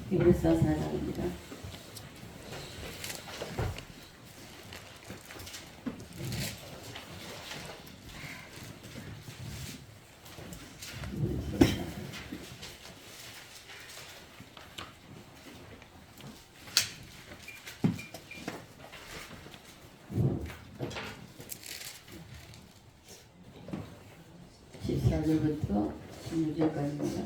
히브리서 4장입니다. 부터 16절까지입니다.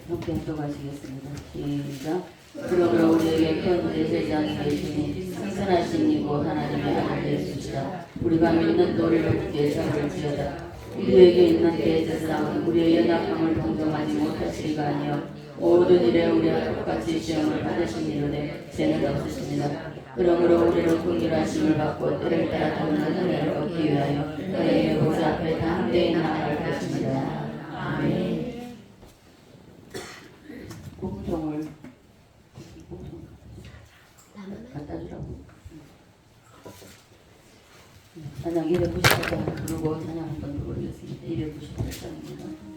함께 합독하시겠습니다. 시작. 그러므로 우리에게 큰 대제사장이 계시니 승천하신 이고 하나님의 아들 예수시라. 우리가 믿는 도리를 굳게 잡을지어다. 우리에게 있는 대제사장은 우리의 연약함을 동정하지 못하시리가 아니요 모든 일에 우리와 똑같이 시험을 받으시니로되 죄는 없으십니다. 그러므로 우리는 긍휼하심을 받고 때를 따라 도는 은혜를 얻기 위하여 그의 보좌 앞에 담대히 나아갈 것입니다. 아멘. 공종을 갖다 주라고. 찬양 298장 부르고 찬양 한번 부르겠습니다. 298장입니다.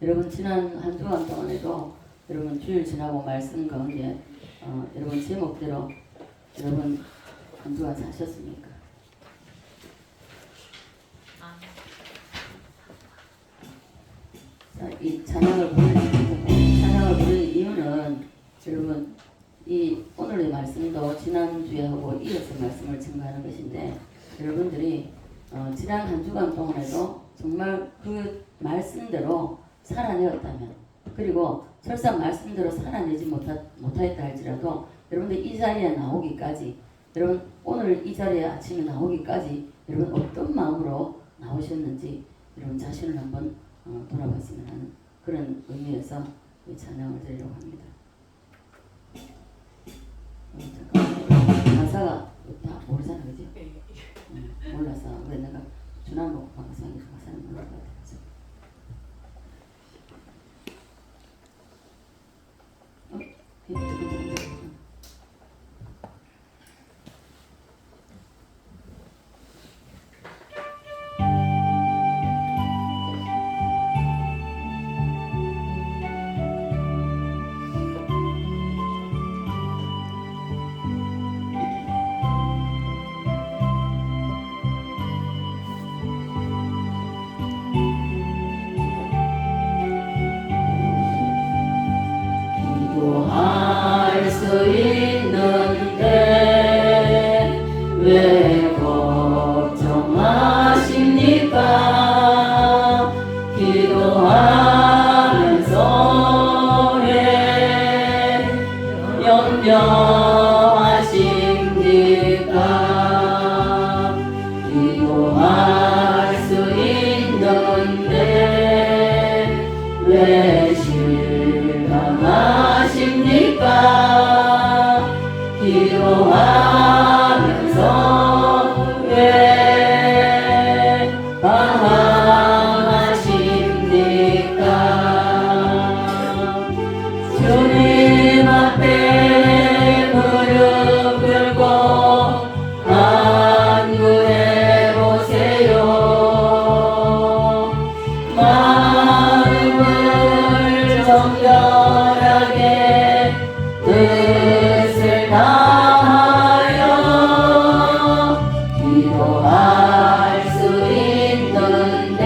여러분 지난 한 주간 동안에도 여러분 주일 지나고 말씀 가운데 여러분 제목대로 여러분 한 주간 사셨습니까? 자, 이 찬양을 부르는 이유는 여러분 이 오늘의 말씀도 지난주에하고 이어서 말씀을 증거하는 것인데 여러분들이 지난 한 주간 동안에도 정말 그 말씀대로 살아내었다면 그리고 설사 말씀대로 살아내지 못하였다 할지라도 여러분들 이 자리에 나오기까지 여러분 오늘 이 자리에 아침에 나오기까지 여러분 어떤 마음으로 나오셨는지 여러분 자신을 한번 돌아봤으면 하는 그런 의미에서 이 찬양을 드리려고 합니다. 잠깐만 가사가 다 모르잖아 그지? 몰라서 왜 내가 전화 놓고 가사는 모를 것 같아서 기도할 수 있는데 왜 걱정하십니까? 기도하면서 왜 염려하십니까? 기도할 수 있는데 왜 실망하십니까? 기도하면서 왜 방황하십니까? 주님 앞에 무릎 꿇고 간구해 보세요. 마음을 정결하게 뜻을 다하여 기도할 수 있는데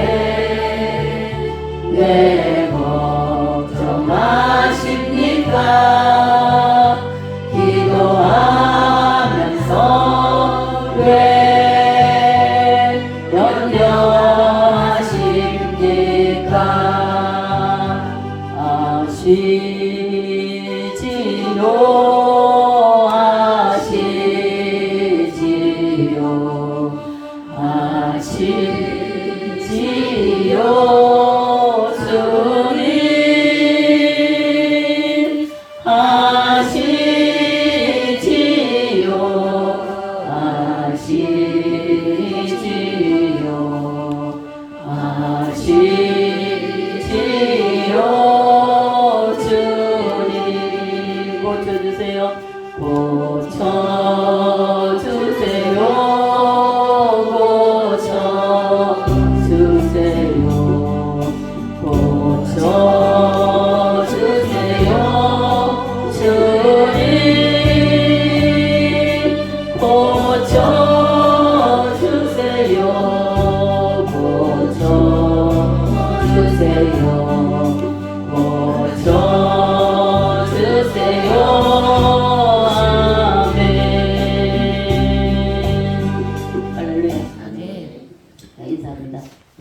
왜 걱정하십니까? 기도하면서 왜 염려하십니까? 아시지요 주님 아시지요 주님 고쳐주세요. 고쳐주세요.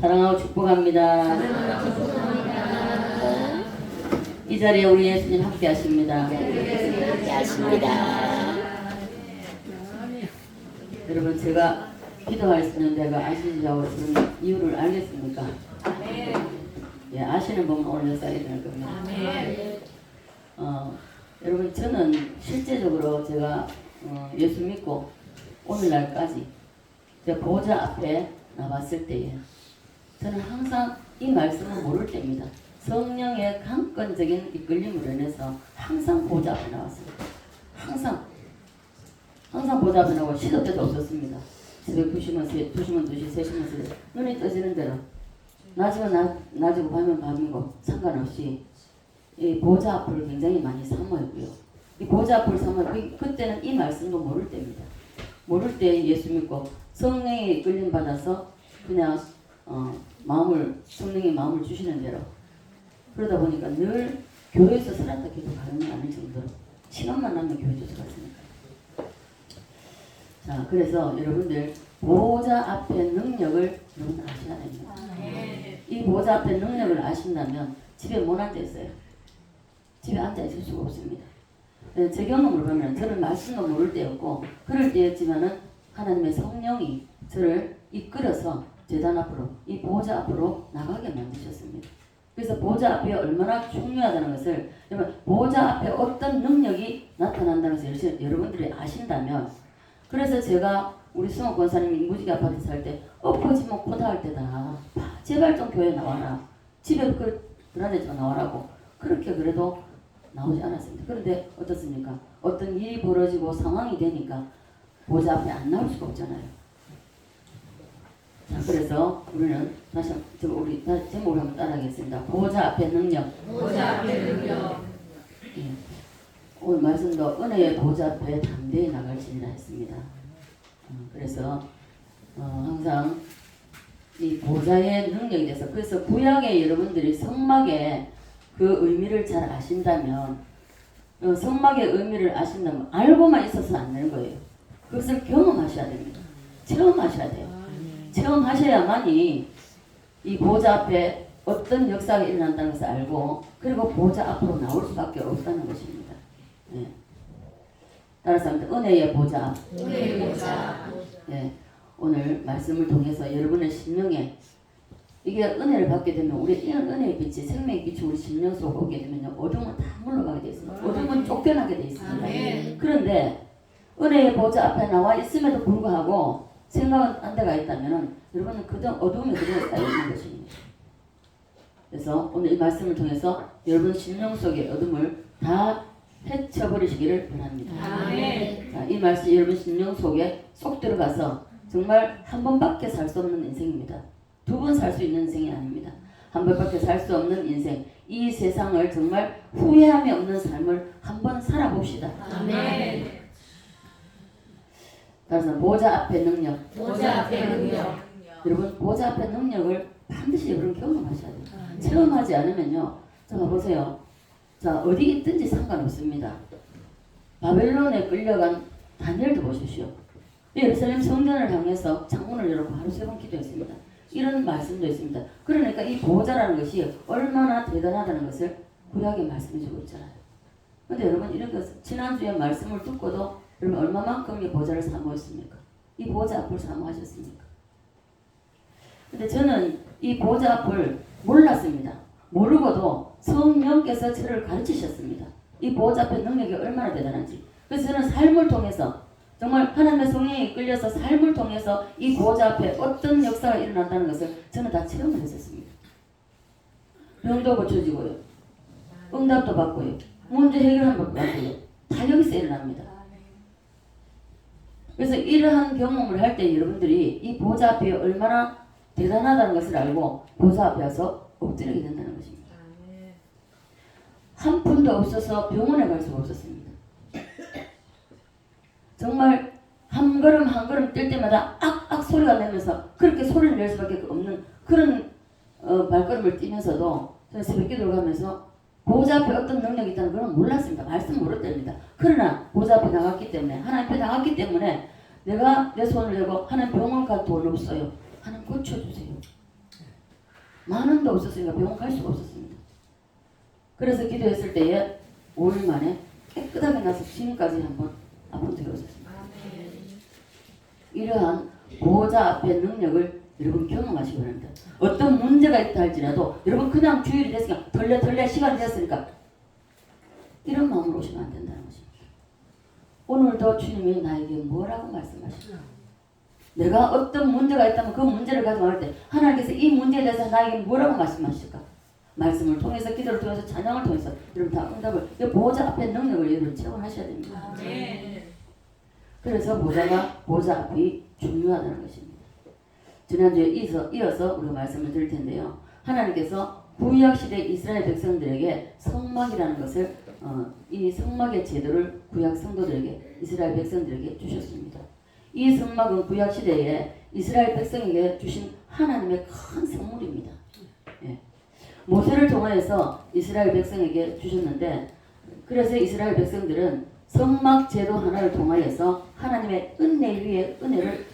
사랑하고 축복합니다. 이 자리에 우리 예수님 함께 하십니다. 여러분 제가 기도할 수 있는 데가 아시냐고 그런 이유를 알겠습니까? 예, 아시는 분은 오늘 쌓이게 될 겁니다. 여러분 저는 실제적으로 제가 예수 믿고 오늘날까지 제가 보좌 앞에 나왔을 때에 저는 항상 이 말씀을 모를 때입니다. 성령의 강권적인 이끌림으로 인해서 항상 보좌 앞에 나왔습니다. 항상 보좌 앞에 나오고 시도 때도 없었습니다. 새벽 2시면 2시, 3시면 3 눈이 떠지는 대로 낮이면 낮이고 밤이면 밤이고 상관없이 이 보좌 앞을 굉장히 많이 사모했고요. 이 보좌 앞을 사모했고 그때는 이 말씀도 모를 때입니다. 모를 때 예수 믿고 성령의 이끌림 받아서 그냥 성령의 마음을 주시는 대로 그러다 보니까 늘 교회에서 살았다 해도 가능이 않을 정도로 시간만 남는 교회 조서 같으니까. 자, 그래서 여러분들 보호자 앞에 능력을 여러분 아셔야 됩니다. 이 보호자 앞에 능력을 아신다면 집에 못 앉아있어요. 집에 앉아있을 수가 없습니다. 제 경험으로 보면 저는 말씀도 모를 때였고 그럴 때였지만은 하나님의 성령이 저를 이끌어서 제단 앞으로 이 보호자 앞으로 나가게 만드셨습니다. 그래서 보호자 앞이 얼마나 중요하다는 것을 여러분 보호자 앞에 어떤 능력이 나타난다는 것을 여러분들이 아신다면 그래서 제가 우리 승호 권사님이 인구지기 아파트 살 때 엎어지면 코다할 때다 제발 좀 교회 나와라 집에 그러지 나와라고 그렇게 그래도 나오지 않았습니다. 그런데 어떻습니까? 어떤 일이 벌어지고 상황이 되니까 보호자 앞에 안 나올 수가 없잖아요. 자, 그래서 우리는 다시 우리 제목을 한번 따라하겠습니다. 보호자 앞에 능력. 보호자 앞에 능력. 예. 오늘 말씀도 은혜의 보호자 앞에 담대히 나갈지니라 했습니다. 그래서 항상 이 보호자의 능력에 대해서 그래서 구약의 여러분들이 성막의 그 의미를 잘 아신다면 성막의 의미를 아신다면 알고만 있어서 안 되는 거예요. 그것을 경험하셔야 됩니다. 체험하셔야 돼요. 체험하셔야만이 이 보호자 앞에 어떤 역사가 일어난다는 것을 알고 그리고 보호자 앞으로 나올 수밖에 없다는 것입니다. 예. 따라서 은혜의 보호자. 은혜의 보호자. 예. 오늘 말씀을 통해서 여러분의 심령에 이게 은혜를 받게 되면 우리 이런 은혜의 빛이 생명의 빛이 우리 심령 속에 오게 되면요 어둠은 다 물러가게 되어 있습니다. 어둠은 쫓겨나게 되어 있습니다. 아멘. 그런데 은혜의 보호자 앞에 나와 있음에도 불구하고 생각은 안 데가 있다면 여러분은 그저 어둠에 그대로 쌓여 있는 것입니다. 그래서 오늘 이 말씀을 통해서 여러분 심령 속의 어둠을 다 헤쳐버리시기를 바랍니다. 아멘. 자, 이 말씀 여러분 심령 속에 쏙 들어가서 정말 한 번밖에 살 수 없는 인생입니다. 두 번 살 수 있는 인생이 아닙니다. 한 번밖에 살 수 없는 인생. 이 세상을 정말 후회함이 없는 삶을 한번 살아봅시다. 아멘. 따라서 보호자 앞에 능력. 보호자 앞에 능력. 여러분 보호자 앞에 능력을 반드시 여러분 경험하셔야 돼요. 체험하지 않으면요. 자 보세요. 자 어디 있든지 상관없습니다. 바벨론에 끌려간 다니엘도 보십시오. 예루살렘 성전을 향해서 창문을 열고 하루 3번 기도했습니다. 이런 말씀도 있습니다. 그러니까 이 보호자라는 것이 얼마나 대단하다는 것을 구약에 말씀해주고 있잖아요. 근데 여러분 이런 것 지난주에 말씀을 듣고도 여러분 얼마만큼 이 보호자를 사모했습니까? 이 보호자 앞을 사모하셨습니까? 근데 저는 이 보호자 앞을 몰랐습니다. 모르고도 성령께서 저를 가르치셨습니다. 이 보호자 앞의 능력이 얼마나 대단한지. 그래서 저는 삶을 통해서 정말 하나님의 성령에 이끌려서 삶을 통해서 이 보호자 앞에 어떤 역사가 일어난다는 것을 저는 다 체험을 했었습니다. 병도 고쳐지고요. 응답도 받고요. 문제 해결한 것도 받고요. 다 여기서 일어납니다. 그래서 이러한 경험을 할 때 여러분들이 이 보호자 앞에 얼마나 대단하다는 것을 알고 보호자 앞에 와서 엎드리게 된다는 것입니다. 한 푼도 없어서 병원에 갈 수가 없었습니다. 정말 한 걸음 한 걸음 뛸 때마다 악악 소리가 나면서 그렇게 소리를 낼 수밖에 없는 그런 발걸음을 뛰면서도 저는 새벽기도를 가면서 보호자 앞에 어떤 능력이 있다는 걸 몰랐습니다. 말씀 모르답니다. 그러나 보호자 앞에 나갔기 때문에 하나님 앞에 나갔기 때문에 내가 내 손을 내고 하나님 병원 갈 돈 없어요. 하나님 고쳐주세요. 만 원도 없었으니까 병원 갈 수가 없었습니다. 그래서 기도했을 때에 5일 만에 깨끗하게 나서 지금까지 한번 아픈 적이 없었습니다. 이러한 보호자 앞의 능력을 여러분 경험하시기 바랍니다. 어떤 문제가 있다 할지라도 여러분 그냥 주일이 됐으니까 덜레 시간이 됐으니까 이런 마음으로 오시면 안 된다는 것입니다. 오늘도 주님이 나에게 뭐라고 말씀하실까? 내가 어떤 문제가 있다면 그 문제를 가지고 할 때 하나님께서 이 문제에 대해서 나에게 뭐라고 말씀하실까? 말씀을 통해서 기도를 통해서 찬양을 통해서 여러분 다 응답을 보호자 앞의 능력을 여러분 체험하셔야 됩니다. 그래서 보호자 앞이 중요하다는 것입니다. 지난주에 이어서 우리가 말씀을 드릴 텐데요. 하나님께서 구약시대 이스라엘 백성들에게 성막이라는 것을 이 성막의 제도를 구약 성도들에게 이스라엘 백성들에게 주셨습니다. 이 성막은 구약시대에 이스라엘 백성에게 주신 하나님의 큰 선물입니다. 예. 모세를 통하여서 이스라엘 백성에게 주셨는데 그래서 이스라엘 백성들은 성막 제도 하나를 통하여서 하나님의 은혜 위에 은혜를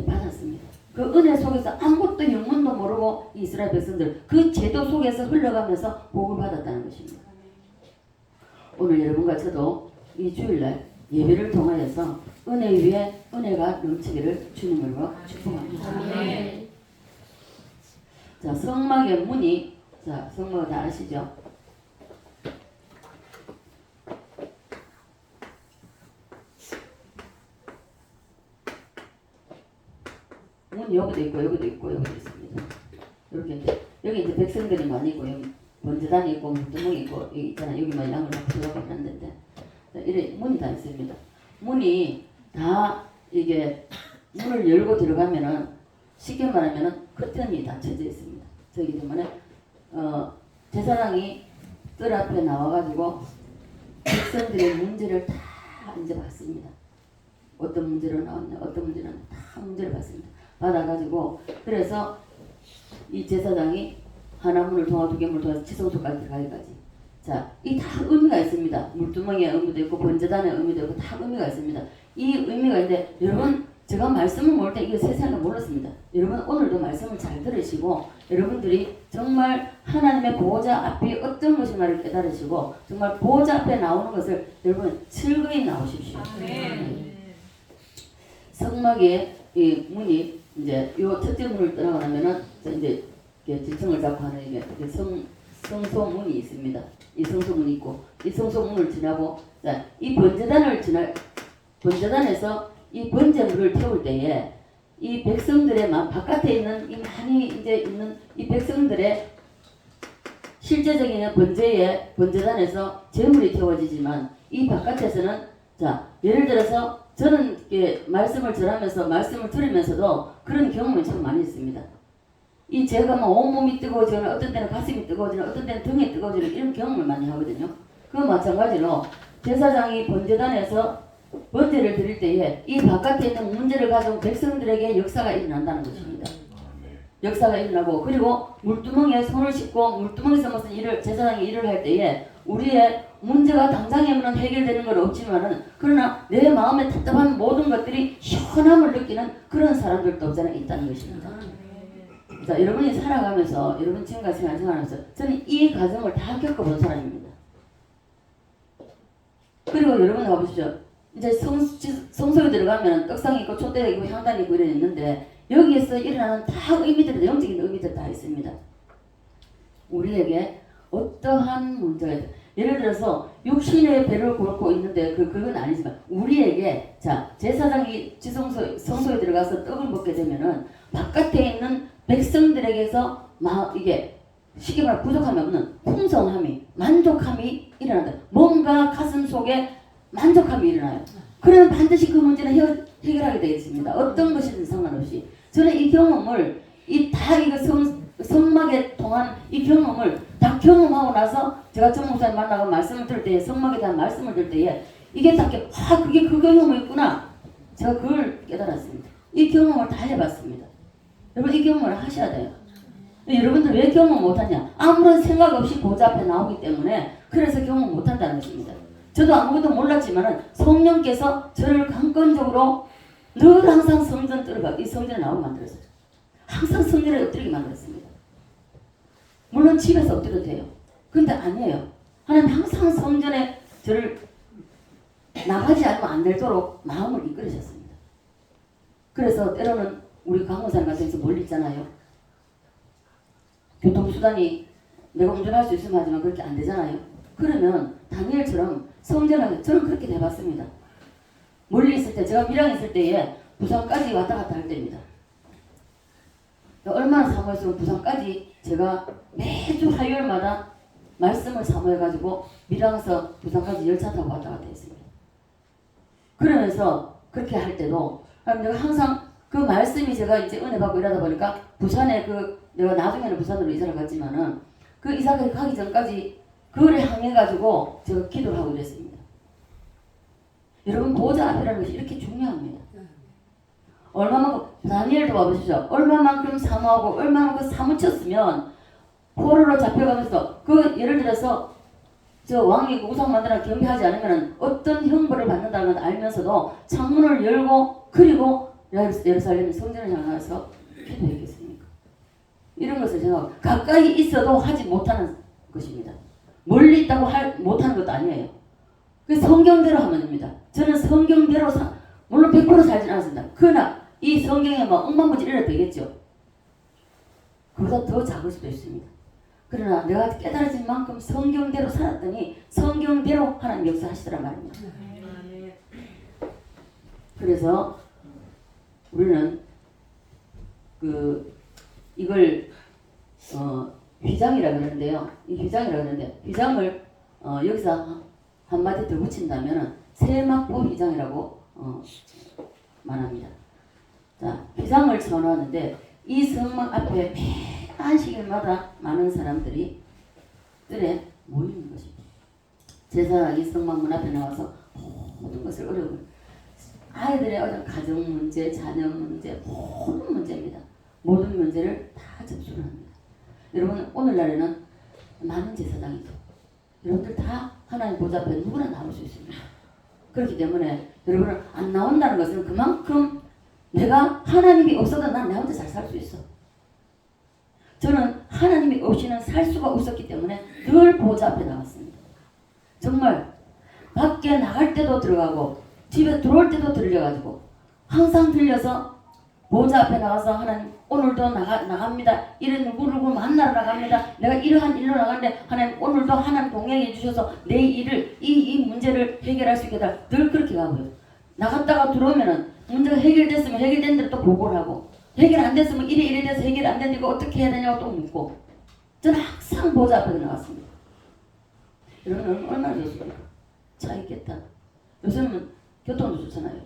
받았습니다. 그 은혜 속에서 아무것도 영문도 모르고 이스라엘 백성들 그 제도 속에서 흘러가면서 복을 받았다는 것입니다. 오늘 여러분과 저도 이 주일날 예배를 통하여서 은혜 위에 은혜가 넘치기를 주님으로 축복합니다. 아멘. 자, 성막의 문이, 자, 성막을 다 아시죠? 문이 여기도 있고 여기도 있고 여기도 있습니다. 이렇게 이제 여기 이제 백성들이 많이 있고 여기 번제단이 있고 문두멍이 있고 여기 있잖아. 여기만 양을 막 들어가봤는데 이래 문이 다 있습니다. 문이 다 이게 문을 열고 들어가면은 쉽게 말하면은 커튼이 닫혀져 있습니다. 저기 때문에 제사장이 뜰 앞에 나와가지고 백성들의 문제를 다 이제 봤습니다. 어떤 문제로 나왔냐, 어떤 문제는 다 문제를 봤습니다. 받아가지고 그래서 이 제사장이 하나 문을 통하 두 개 문을 통해서 지성소까지 들어가기까지. 자, 이 다 의미가 있습니다. 물두멍의 의미도 있고 번제단의 의미도 있고 다 의미가 있습니다. 이 의미가 있는데 여러분 제가 말씀을 모를 때 이거 세상을 몰랐습니다. 여러분 오늘도 말씀을 잘 들으시고 여러분들이 정말 하나님의 보호자 앞이 어떤 것인가를 깨달으시고 정말 보호자 앞에 나오는 것을 여러분 즐거이 나오십시오. 성막의 이 문이 이제 요 첫째 문을 떠나고 나면은 이제 지성을 잡고 하는 이게 성소문이 있습니다. 이 성소문이 있고 이 성소문을 지나고 자, 이 번제단에서 이 번제물을 태울 때에 이 백성들의 바깥에 있는 이 많이 이제 있는 이 백성들의 실제적인 번제단에서 제물이 태워지지만 이 바깥에서는 자 예를 들어서 저는 말씀을 전하면서 말씀을 들으면서도 그런 경험이 참 많이 있습니다. 이 제가 막 온몸이 뜨거워지거나 어떤 때는 가슴이 뜨거워지거나 어떤 때는 등이 뜨거워지는 이런 경험을 많이 하거든요. 그와 마찬가지로 제사장이 번제단에서 번제를 드릴 때에 이 바깥에 있는 문제를 가져온 백성들에게 역사가 일어난다는 것입니다. 역사가 일어나고 그리고 물두멍에 손을 씻고 물두멍에서 무슨 일을 제사장이 일을 할 때에 우리의 문제가 당장에는 해결되는 건 없지만은 그러나 내 마음에 답답한 모든 것들이 시원함을 느끼는 그런 사람들도 없잖아요. 있다는 것입니다. 자, 여러분이 살아가면서 여러분 지금까지 생활하면서 저는 이 과정을 다 겪어본 사람입니다. 그리고 여러분 가보시죠. 이제 성소에 들어가면 떡상이 있고 촛대가 있고 향단이 있고 이래 있는데 여기에서 일어나는 다 의미들, 영적인 의미들 다 있습니다. 우리에게 어떠한 문제가 있다. 예를 들어서 육신의 배를 곪고 있는데 그건 아니지만 우리에게 자 제사장이 성소에 들어가서 떡을 먹게 되면은 바깥에 있는 백성들에게서 이게 쉽게 말해 부족함이 없는 풍성함이 만족함이 일어난다. 뭔가 가슴 속에 만족함이 일어나요. 그러면 반드시 그 문제는 해결하게 되겠습니다. 어떤 것이든 상관없이 저는 이 경험을 성막에 통한 이 경험을 다 경험하고 나서 제가 정 목사님 만나고 말씀을 들을 때에 성막에 대한 말씀을 들을 때에 이게 딱 그게 그 경험이 있구나. 제가 그걸 깨달았습니다. 이 경험을 다 해봤습니다. 여러분 이 경험을 하셔야 돼요. 여러분들 왜 경험 못하냐? 아무런 생각 없이 보좌 앞에 나오기 때문에 그래서 경험 못한다는 것입니다. 저도 아무것도 몰랐지만은 성령께서 저를 강건적으로 늘 항상 성전 들어가 이 성전에 나오게 만들었어요. 항상 성전에 엎드리게 만들었습니다. 물론 집에서 엎드려도 돼요. 근데 아니에요. 하나님 항상 성전에 저를 나가지 않고 안 되도록 마음을 이끌으셨습니다. 그래서 때로는 우리 강원산 같은 데서 멀리 있잖아요. 교통수단이 내가 운전할 수 있으면 하지만 그렇게 안 되잖아요. 그러면 다니엘처럼 성전에 저는 그렇게 돼봤습니다. 멀리 있을 때 제가 밀양에 있을 때에 부산까지 왔다 갔다 할 때입니다. 얼마나 사모했으면 부산까지 제가 매주 화요일마다 말씀을 사모해가지고 밀양에서 부산까지 열차 타고 왔다 갔다 했습니다. 그러면서 그렇게 할 때도 내가 항상 그 말씀이 제가 이제 은혜 받고 일하다 보니까 부산에 내가 나중에는 부산으로 이사를 갔지만은 그 이사를 가기 전까지 그거를 향해가지고 제가 기도를 하고 이랬습니다. 여러분 보호자 앞이라는 것이 이렇게 중요합니다. 얼마만큼 다니엘도 봐보시죠. 얼마만큼 사모하고 얼마만큼 사무쳤으면 포로로 잡혀가면서 예를 들어서 저 왕이 우상 만들어 경배하지 않으면 어떤 형벌을 받는다는 걸 알면서도 창문을 열고 그리고 예루살렘 성전을 향해서 기도했겠습니까? 이런 것을 제가 가까이 있어도 하지 못하는 것입니다. 멀리 있다고 못하는 것도 아니에요. 그 성경대로 하면 됩니다. 저는 성경대로 물론 100% 살진 않았습니다. 그러나 이 성경에 뭐 엉망무지 이래도 되겠죠. 그보다 더 작을 수도 있습니다. 그러나 내가 깨달아진 만큼 성경대로 살았더니 성경대로 하나님 역사하시더란 말입니다. 그래서 우리는 이걸 휘장이라 그러는데요. 이 휘장이라 그러는데 휘장을 여기서 한마디 더 붙인다면 세막보 휘장이라고 말합니다. 자, 휘장을 쳐놓았는데 이 성막 앞에 매 안식일마다 많은 사람들이 뜰에 모이는 것입니다. 제사장이 성막 문 앞에 나와서 모든 것을 어려움을 아이들의 어떤 가정 문제, 자녀 문제, 모든 문제입니다. 모든 문제를 다 접수를 합니다. 여러분 오늘날에는 많은 제사장이죠. 여러분들 다 하나님 보좌 앞에 누구나 나올 수 있습니다. 그렇기 때문에 여러분은 안 나온다는 것은 그만큼 내가 하나님이 없어도 난 내 혼자 잘 살 수 있어. 저는 하나님이 없이는 살 수가 없었기 때문에 늘 보좌 앞에 나왔습니다. 정말 밖에 나갈 때도 들어가고 집에 들어올 때도 들려가지고 항상 들려서 보좌 앞에 나가서 하나님 오늘도 나갑니다. 이런 누구 만나러 나갑니다. 내가 이러한 일로 나가는데 하나님 오늘도 하나님 동행해 주셔서 내 일을 이 문제를 해결할 수 있게 해달라. 늘 그렇게 가고요. 나갔다가 들어오면은 문제가 해결됐으면 해결된 대로 또 보고를 하고 해결 안 됐으면 이래 돼서 해결 안 됐는데 이거 어떻게 해야 되냐고 또 묻고 저는 항상 보좌 앞에 나갔습니다. 여러분 얼마나 좋습니까? 차 있겠다. 요새는 교통도 좋잖아요.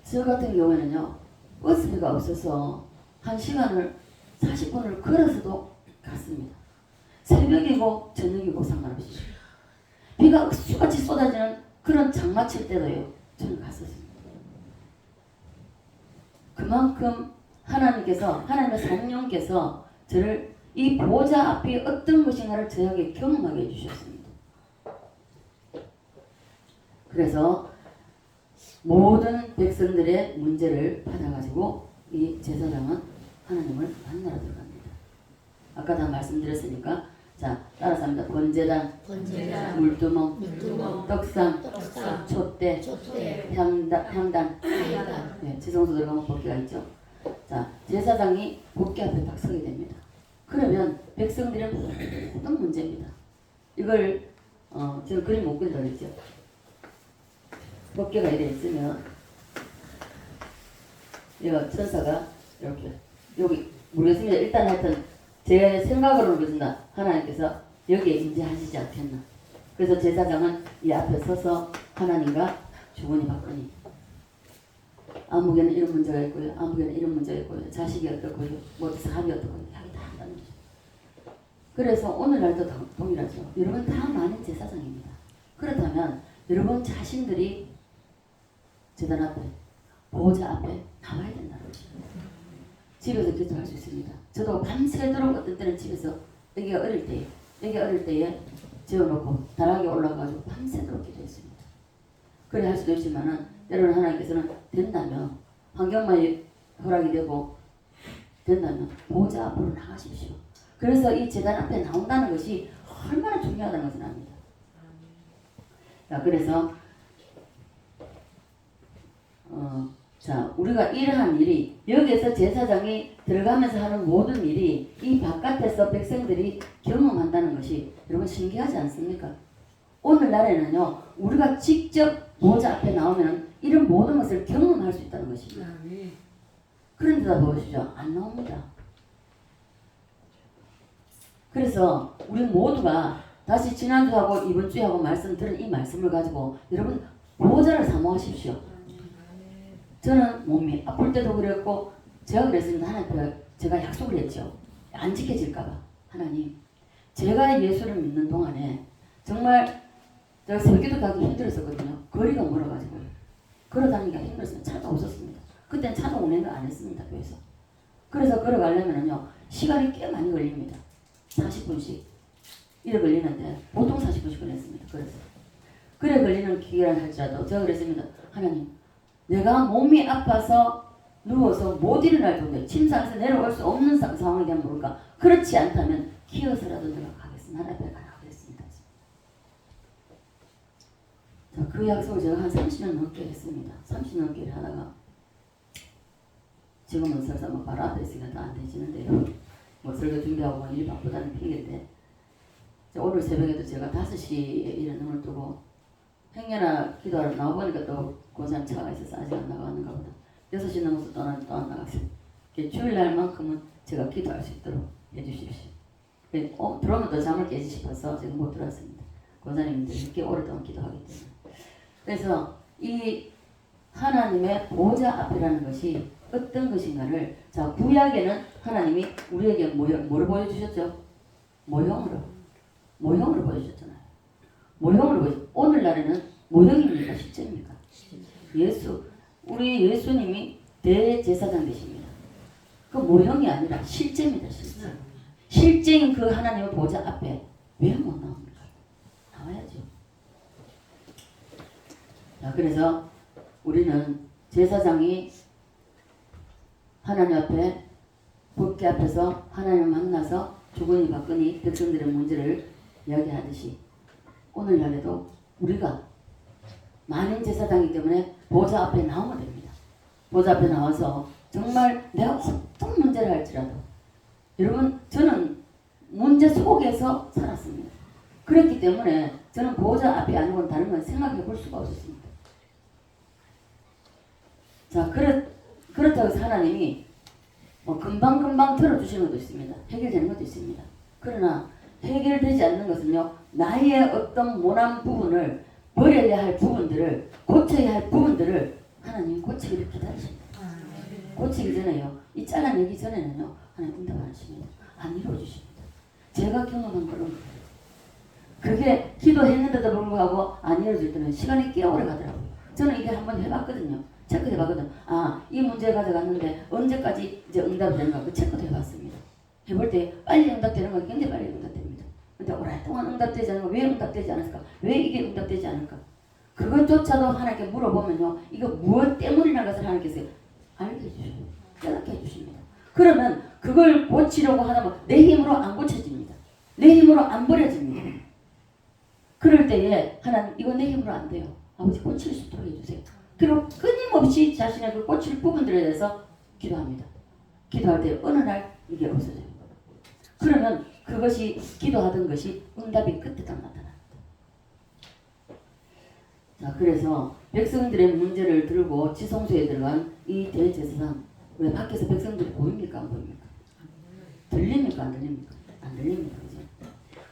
저 같은 경우에는요 버스비가 없어서 1시간을 40분을 걸어서도 갔습니다. 새벽이고 저녁이고 상관없이 비가 억수같이 쏟아지는 그런 장마칠 때도요 저는 갔었습니다. 그만큼 하나님께서 하나님의 성령께서 저를 이 보좌 앞이 어떤 것인가를 저에게 경험하게 해주셨습니다. 그래서 모든 백성들의 문제를 받아가지고 이 제사장은 하나님을 만나러 들어갑니다. 아까 다 말씀드렸으니까 자 따라서 합니다. 번제단, 물두멍, 떡상, 촛대, 향단. 네, 지성소 들어가면 복귀가 있죠. 자 제사장이 복귀 앞에 딱 서게 됩니다. 그러면 백성들은 모든 문제입니다. 이걸 저는 그림 못 그리라고 했죠. 법궤가 이래 있으면 이거 천사가 이렇게 여기 모르겠습니다. 일단 하여튼 제 생각으로는 그렇습니다. 하나님께서 여기에 임재하시지 않겠나. 그래서 제사장은 이 앞에 서서 하나님과 주거니 받거니 아무개는 이런 문제가 있고요. 아무개는 이런 문제가 있고요. 자식이 어떻고요. 뭐 사업이 어떻고요. 이야기 다 한다는 거죠. 그래서 오늘날도 동일하죠. 여러분 다 많은 제사장입니다. 그렇다면 여러분 자신들이 제단 앞에 보호자 앞에 나와야 된다는 거죠. 집에서 기도할 수 있습니다. 저도 밤새도록 어떤 때는 집에서 애기가 어릴 때에 재워놓고 다락에 올라가가지고 밤새도록 기도했습니다. 그래 할 수도 있지만은 때로는 하나님께서는 된다면 환경만 허락이 되고 된다면 보호자 앞으로 나가십시오. 그래서 이 제단 앞에 나온다는 것이 얼마나 중요하다는 것을 압니다. 자 그래서 자 우리가 이러한 일이 여기에서 제사장이 들어가면서 하는 모든 일이 이 바깥에서 백성들이 경험한다는 것이 여러분 신기하지 않습니까? 오늘날에는요 우리가 직접 보호자 앞에 나오면 이런 모든 것을 경험할 수 있다는 것입니다. 그런데다 보시죠. 안 나옵니다. 그래서 우리 모두가 다시 지난주하고 이번주에 하고 말씀드린 이 말씀을 가지고 여러분 보호자를 사모하십시오. 저는 몸이 아플 때도 그랬고 제가 그랬습니다. 하나님 제가 약속을 했죠. 안 지켜질까봐. 하나님 제가 예수를 믿는 동안에 정말 제가 설교도 가기 힘들었었거든요. 거리가 멀어가지고 걸어다니기가 힘들었어요. 차가 없었습니다. 그때는 차도 운행을 안 했습니다. 교회에서. 그래서 걸어가려면요 시간이 꽤 많이 걸립니다. 40분씩 이래 걸리는데 보통 40분씩 걸렸습니다. 그래서 그래 걸리는 기간 할지라도 제가 그랬습니다. 하나님, 내가 몸이 아파서 누워서 못 일어날 정도에 침상에서 내려올 수 없는 상황에 대한 모를까. 그렇지 않다면 기어서라도 내가 가겠습니다. 하나님 앞에 가라고 했습니다. 자, 그 약속을 제가 한 30년 넘게 했습니다. 30년 넘게 하다가 지금은 설사 뭐 바로 앞에 있으니까 안 되지는데요. 뭐 설교 준비하고 뭐 일 바쁘다는 핑계인데 오늘 새벽에도 제가 5시에 일어나 눈을 뜨고 행여나 기도하러 나와보니까 또 고장 차가 있어서 아직 안 나가는가 보다. 6시 넘어서 또 안 나갔어요. 주일날만큼은 제가 기도할 수 있도록 해주십시오. 들어오면 또 잠을 깨지 싶어서 지금 못 들어왔습니다. 권사님들 이렇게 오랫동안 기도하기 때문에. 그래서 이 하나님의 보좌 앞이라는 것이 어떤 것인가를, 자, 구약에는 하나님이 우리에게 뭐를 보여주셨죠? 모형으로 보여주셨잖아요. 모형으로 보여주셨죠. 오늘날에는 모형입니까? 실제입니까? 우리 예수님이 대제사장 되십니다. 그 모형이 아니라 실제입니다. 실제. 실제인 그 하나님의 보좌 앞에 왜 못 나옵니까? 나와야죠. 자, 그래서 우리는 제사장이 하나님 앞에 법궤 앞에서 하나님을 만나서 주거니 받거니 백성들의 문제를 이야기하듯이 오늘날에도 우리가 만인 제사장이기 때문에 보좌 앞에 나오면 됩니다. 보좌 앞에 나와서 정말 내가 어떤 문제를 할지라도, 여러분, 저는 문제 속에서 살았습니다. 그렇기 때문에 저는 보좌 앞이 아니고는 다른 건 생각해 볼 수가 없었습니다. 자, 그렇다고 해서 하나님이 금방금방 들어주시는 것도 있습니다. 해결되는 것도 있습니다. 그러나 해결되지 않는 것은요, 나의 어떤 모난 부분을, 버려야 할 부분들을, 고쳐야 할 부분들을 하나님 고치기를 기다리십니다. 고치기 전에요, 이 잘라 내기 전에는요, 하나님 응답 안 하십니다. 안 이루어주십니다. 제가 경험한 그런 거예요. 그게 기도했는데도 불구하고 안 이루어질 때는 시간이 꽤 오래 가더라고요. 저는 이게 한번 해봤거든요. 체크도 해봤거든. 이 문제 가져갔는데 언제까지 이제 응답이 되는가, 그 체크도 해봤습니다. 해볼 때 빨리 응답되는 건 굉장히 빨리 응답됩니다. 근데 오랫동안 응답되지 않은 거, 왜 응답되지 않을까? 왜 이게 응답되지 않을까? 그것조차도 하나님께 물어보면요, 이거 무엇 때문이라는 것을 하나님께서 알게 해주십니다. 깨닫게 해주십니다. 그러면 그걸 고치려고 하다 보면 내 힘으로 안 고쳐집니다. 내 힘으로 안 버려집니다. 그럴 때에 하나님, 이거 내 힘으로 안 돼요. 아버지 고칠 수 있도록 해주세요. 그리고 끊임없이 자신의 그 고칠 부분들에 대해서 기도합니다. 기도할 때 어느 날 이게 없어져요. 그러면 그것이 기도하던 것이 응답이 끝에 딱 나타납니다. 자, 그래서 백성들의 문제를 들고 지성소에 들어간 이 대제사장, 왜 밖에서 백성들이 보입니까? 안 보입니까? 들립니까? 안 들립니까? 안 들립니다. 그죠?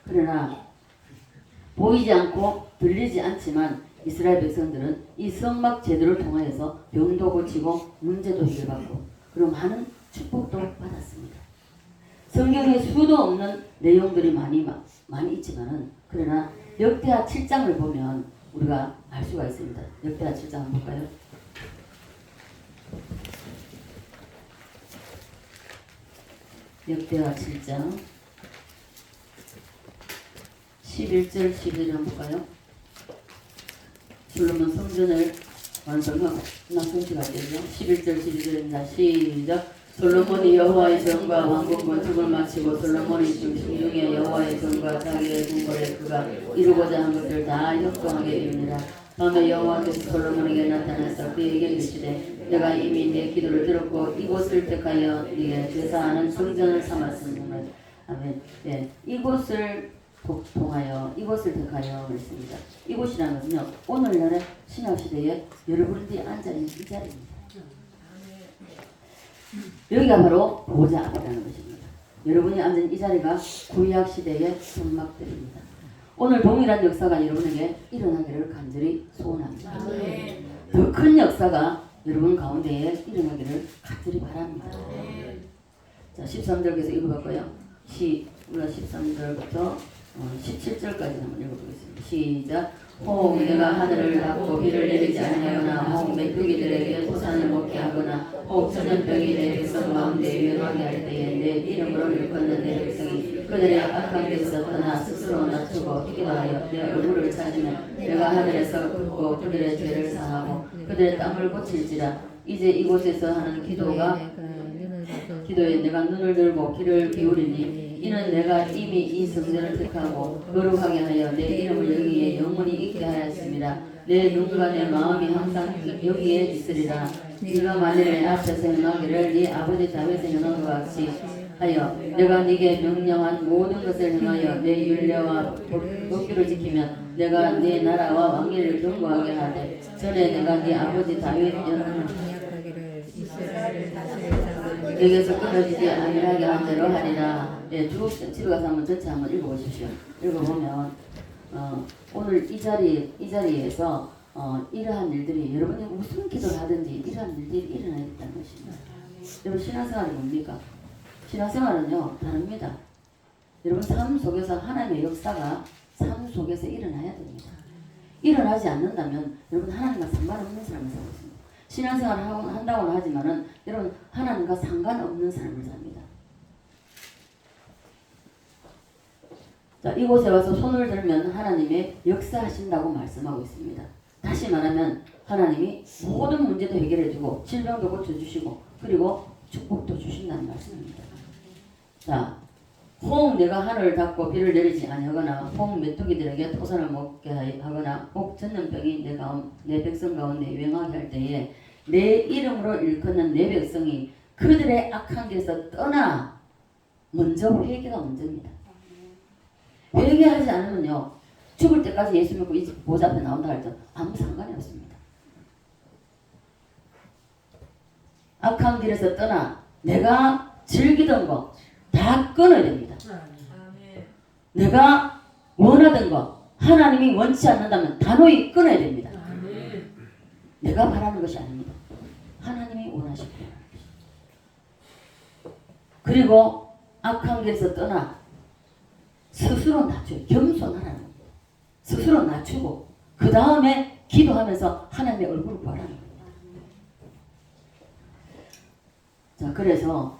그러나 보이지 않고 들리지 않지만 이스라엘 백성들은 이 성막 제도를 통하여서 병도 고치고 문제도 해결받고 그리고 많은 축복도 받았습니다. 성경에 수도 없는 내용들이 많이 있지만은, 그러나 역대하 7장을 보면 우리가 알 수가 있습니다. 역대하 7장 한번 볼까요? 역대하 7장 11절 12절 한번 볼까요? 솔로몬 성전을 완성하고 성취가 되죠. 11절 12절입니다. 시작. 솔로몬이 여호와의 전과 왕궁 건축을 마치고 솔로몬이 중에 여호와의 전과 자기의 궁궐에 그가 이루고자 한 것들 다 협동하게 이르니라. 밤에 여호와께서 솔로몬에게 나타나서 그에게 이르시되 내가 이미 내 기도를 들었고 이곳을 택하여 네게 제사하는 성전을 삼았으므로. 아멘. 네, 이곳을 택하여 그랬습니다. 이곳이라는 것은요, 오늘날의 신약시대에 여러분들이 앉아있는 이 자리입니다. 여기가 바로 보좌 앞이라는 것입니다. 여러분이 앉은 이 자리가 구약시대의 성막들입니다. 오늘 동일한 역사가 여러분에게 일어나기를 간절히 소원합니다. 더 큰 역사가 여러분 가운데에 일어나기를 간절히 바랍니다. 자, 13절에서 읽어볼까요? 우리가 13절부터 17절까지 한번 읽어보겠습니다. 시작. 혹 내가 하늘을 닫고 비를 내리지 아니하거나 혹 메뚜기들에게 토산을 먹게 하거나 혹 전염병이 내 백성 가운데 유행하게 할 때에 내 이름으로 일컫는 내 백성이 그들의 악한 길에서 떠나 스스로 낮추고 기도하여 내 얼굴을 찾으면 내가 하늘에서 듣고 그들의 죄를 사하고 그들의 땀을 고칠지라. 이제 이곳에서 하는 기도에 내가 눈을 들고 귀를 기울이니 이는 내가 이미 이 성전을 택하고 거룩하게 하여 내 이름을 여기에 영원히 있게 하였습니다. 내 눈과 내 마음이 항상 여기에 있으리라. 네가 만일 내 앞에서 행하기를 네 아버지 다윗의 행한 것 같이 하여 내가 네게 명령한 모든 것을 행하여 내 율례와 법규를 지키면 내가 네 나라와 왕위를 견고하게 하되 전에 내가 네 아버지 다윗 내게서 끊어지지 아니하게 한 대로 하리라. 예, 집에 가서 한번 전체 한번 읽어보십시오. 읽어보면 오늘 이 자리에서 이러한 일들이 여러분이 무슨 기도를 하든지 이러한 일들이 일어나야 된다는 것입니다. 여러분 신앙생활이 뭡니까? 신앙생활은요 다릅니다. 여러분 삶 속에서 하나님의 역사가 삶 속에서 일어나야 됩니다. 일어나지 않는다면 여러분 하나님과 상관없는 삶을 살고 있습니다. 신앙생활을 한다고는 하지만은 여러분 하나님과 상관없는 삶을 삽니다. 자, 이곳에 와서 손을 들면 하나님의 역사하신다고 말씀하고 있습니다. 다시 말하면 하나님이 모든 문제도 해결해주고 질병도 고쳐주시고 그리고 축복도 주신다는 말씀입니다. 자, 혹 내가 하늘을 닫고 비를 내리지 아니하거나 혹 메뚜기들에게 토산을 먹게 하거나 혹 전염병이 내 백성 가운데 유행하게 할 때에 내 이름으로 일컫는 내 백성이 그들의 악한 길에서 떠나 먼저 회개가 먼저입니다. 회개하지 않으면요 죽을 때까지 예수 믿고 이 보좌 앞에 나온다 할 때 아무 상관이 없습니다. 악한 길에서 떠나 내가 즐기던 거 다 끊어야 됩니다. 내가 원하던 거 하나님이 원치 않는다면 단호히 끊어야 됩니다. 내가 바라는 것이 아닙니다. 하나님이 원하시고 그리고 악한 길에서 떠나 스스로 낮춰요. 겸손하라는 겁니다. 스스로 낮추고 그 다음에 기도하면서 하나님의 얼굴을 보라는 겁니다. 자, 그래서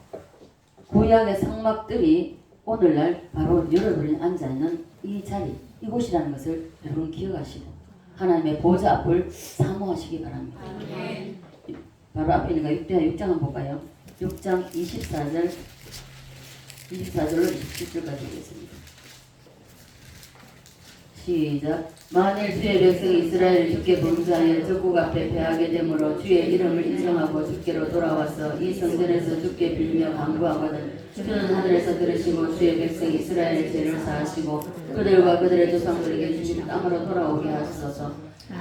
구약의 성막들이 오늘날 바로 여러분이 앉아있는 이 자리, 이곳이라는 것을 여러분 기억하시고 하나님의 보좌 앞을 사모하시기 바랍니다. 바로 앞에 있는 거 6장 한번 볼까요? 6장 24절로 27절까지 보겠습니다. 시작. 만일 주의 백성이 이스라엘 주께 범죄하여 적국 앞에 패하게 되므로 주의 이름을 인정하고 주께로 돌아와서 이 성전에서 주께 빌며 간구하거든 주는 하늘에서 들으시고 주의 백성 이스라엘의 죄를 사하시고 그들과 그들의 조상들에게 주신 땅으로 돌아오게 하소서.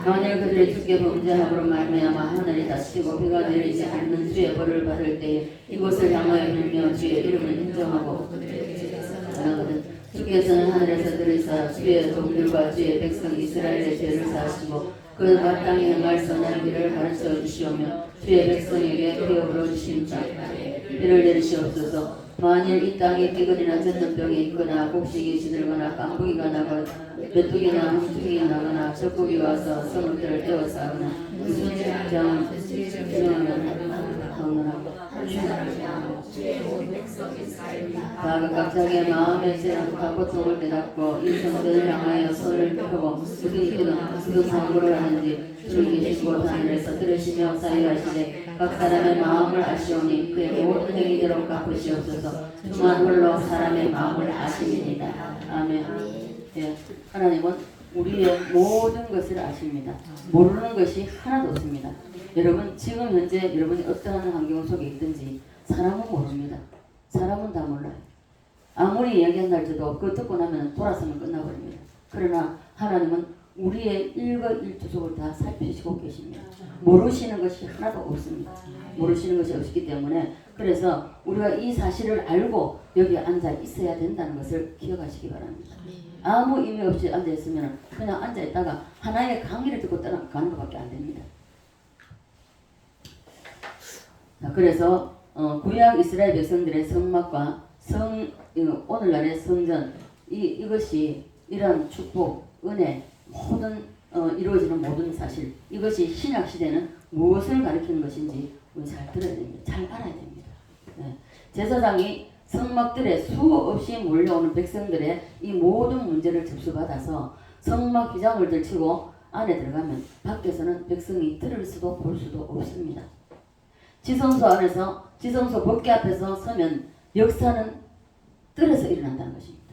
만일 그들의 주께 범죄함으로 말미암아 하늘이 닫히고 비가 내리지 않는 주의 벌을 받을 때에 이곳을 향하여 빌며 주의 이름을 인정하고 하거든 주께서는 하늘에서 들으사 주의 종들과 주의 백성 이스라엘의 죄를 사하시고 그 마땅히 행할 선한 길을 가르쳐 주시오며 주의 백성에게 피업으로 주신 비를 내리시옵소서. 만일 이 땅에 비근이나 전염병이 있거나 곡식이 시들거나 깐부기가 나거나 메뚜기나 홍충이 나거나 적국이 와서 성읍들을 떼어서 하거나 무슨 장을 하거나 각각 자기의 마음에 생각하고 고통을 깨닫고 이 성전을 향하여 손을 펴고 무슨 사고를 하는지 주는 계신 곳 하늘에서 들으시며 사유하시되 각 사람의 마음을 아시오니 그의 모든 행위대로 갚으시옵소서. 주만 홀로 사람의 마음을 아시니이다. 아멘. 예, 하나님은 우리의 모든 것을 아십니다. 모르는 것이 하나도 없습니다. 여러분 지금 현재 여러분이 어떠한 환경 속에 있든지 사람은 모릅니다. 사람은 다 몰라요. 아무리 이야기한다 할지도 그거 듣고 나면 돌아서면 끝나버립니다. 그러나 하나님은 우리의 일거일투족을 다 살피시고 계십니다. 모르시는 것이 하나도 없습니다. 모르시는 것이 없기 때문에 그래서 우리가 이 사실을 알고 여기 앉아 있어야 된다는 것을 기억하시기 바랍니다. 아무 의미 없이 앉아 있으면 그냥 앉아 있다가 하나의 강의를 듣고 떠나가는 것밖에 안 됩니다. 자, 그래서 구약 이스라엘 백성들의 성막과 오늘날의 성전 이것이 이런 축복, 은혜, 모든 이루어지는 모든 사실, 이것이 신약 시대는 무엇을 가리키는 것인지 우리 잘 들어야 됩니다. 잘 알아야 됩니다. 네. 제사장이 성막들에 수없이 몰려오는 백성들의 이 모든 문제를 접수받아서 성막 휘장을 들치고 안에 들어가면 밖에서는 백성이 들을 수도 볼 수도 없습니다. 지성소 안에서 지성소 법궤 앞에서 서면 역사는 뜰에서 일어난다는 것입니다.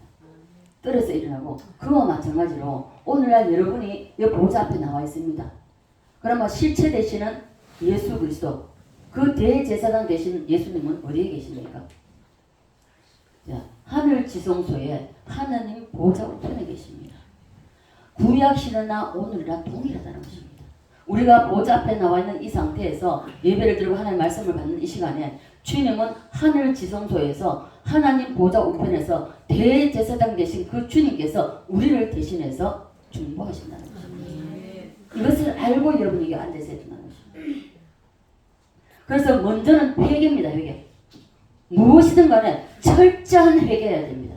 뜰에서 일어나고 그와 마찬가지로 오늘날 여러분이 이 보좌 앞에 나와 있습니다. 그러면 실체 되시는 예수 그리스도, 그 대제사장 되신 예수님은 어디에 계십니까? 자, 하늘 지성소에 하나님 보좌 우편에 계십니다. 구약 시대나 오늘이나 동일하다는 것입니다. 우리가 보좌 앞에 나와 있는 이 상태에서 예배를 드리고 하나님의 말씀을 받는 이 시간에 주님은 하늘 지성소에서 하나님 보좌 우편에서 대제사장 되신 그 주님께서 우리를 대신해서 중보하신다는 것입니다. 이것을 알고 여러분에게 앉아서 해야 된다는 것입니다. 그래서 먼저는 회개입니다. 회개. 무엇이든 간에 철저한 회개해야 됩니다.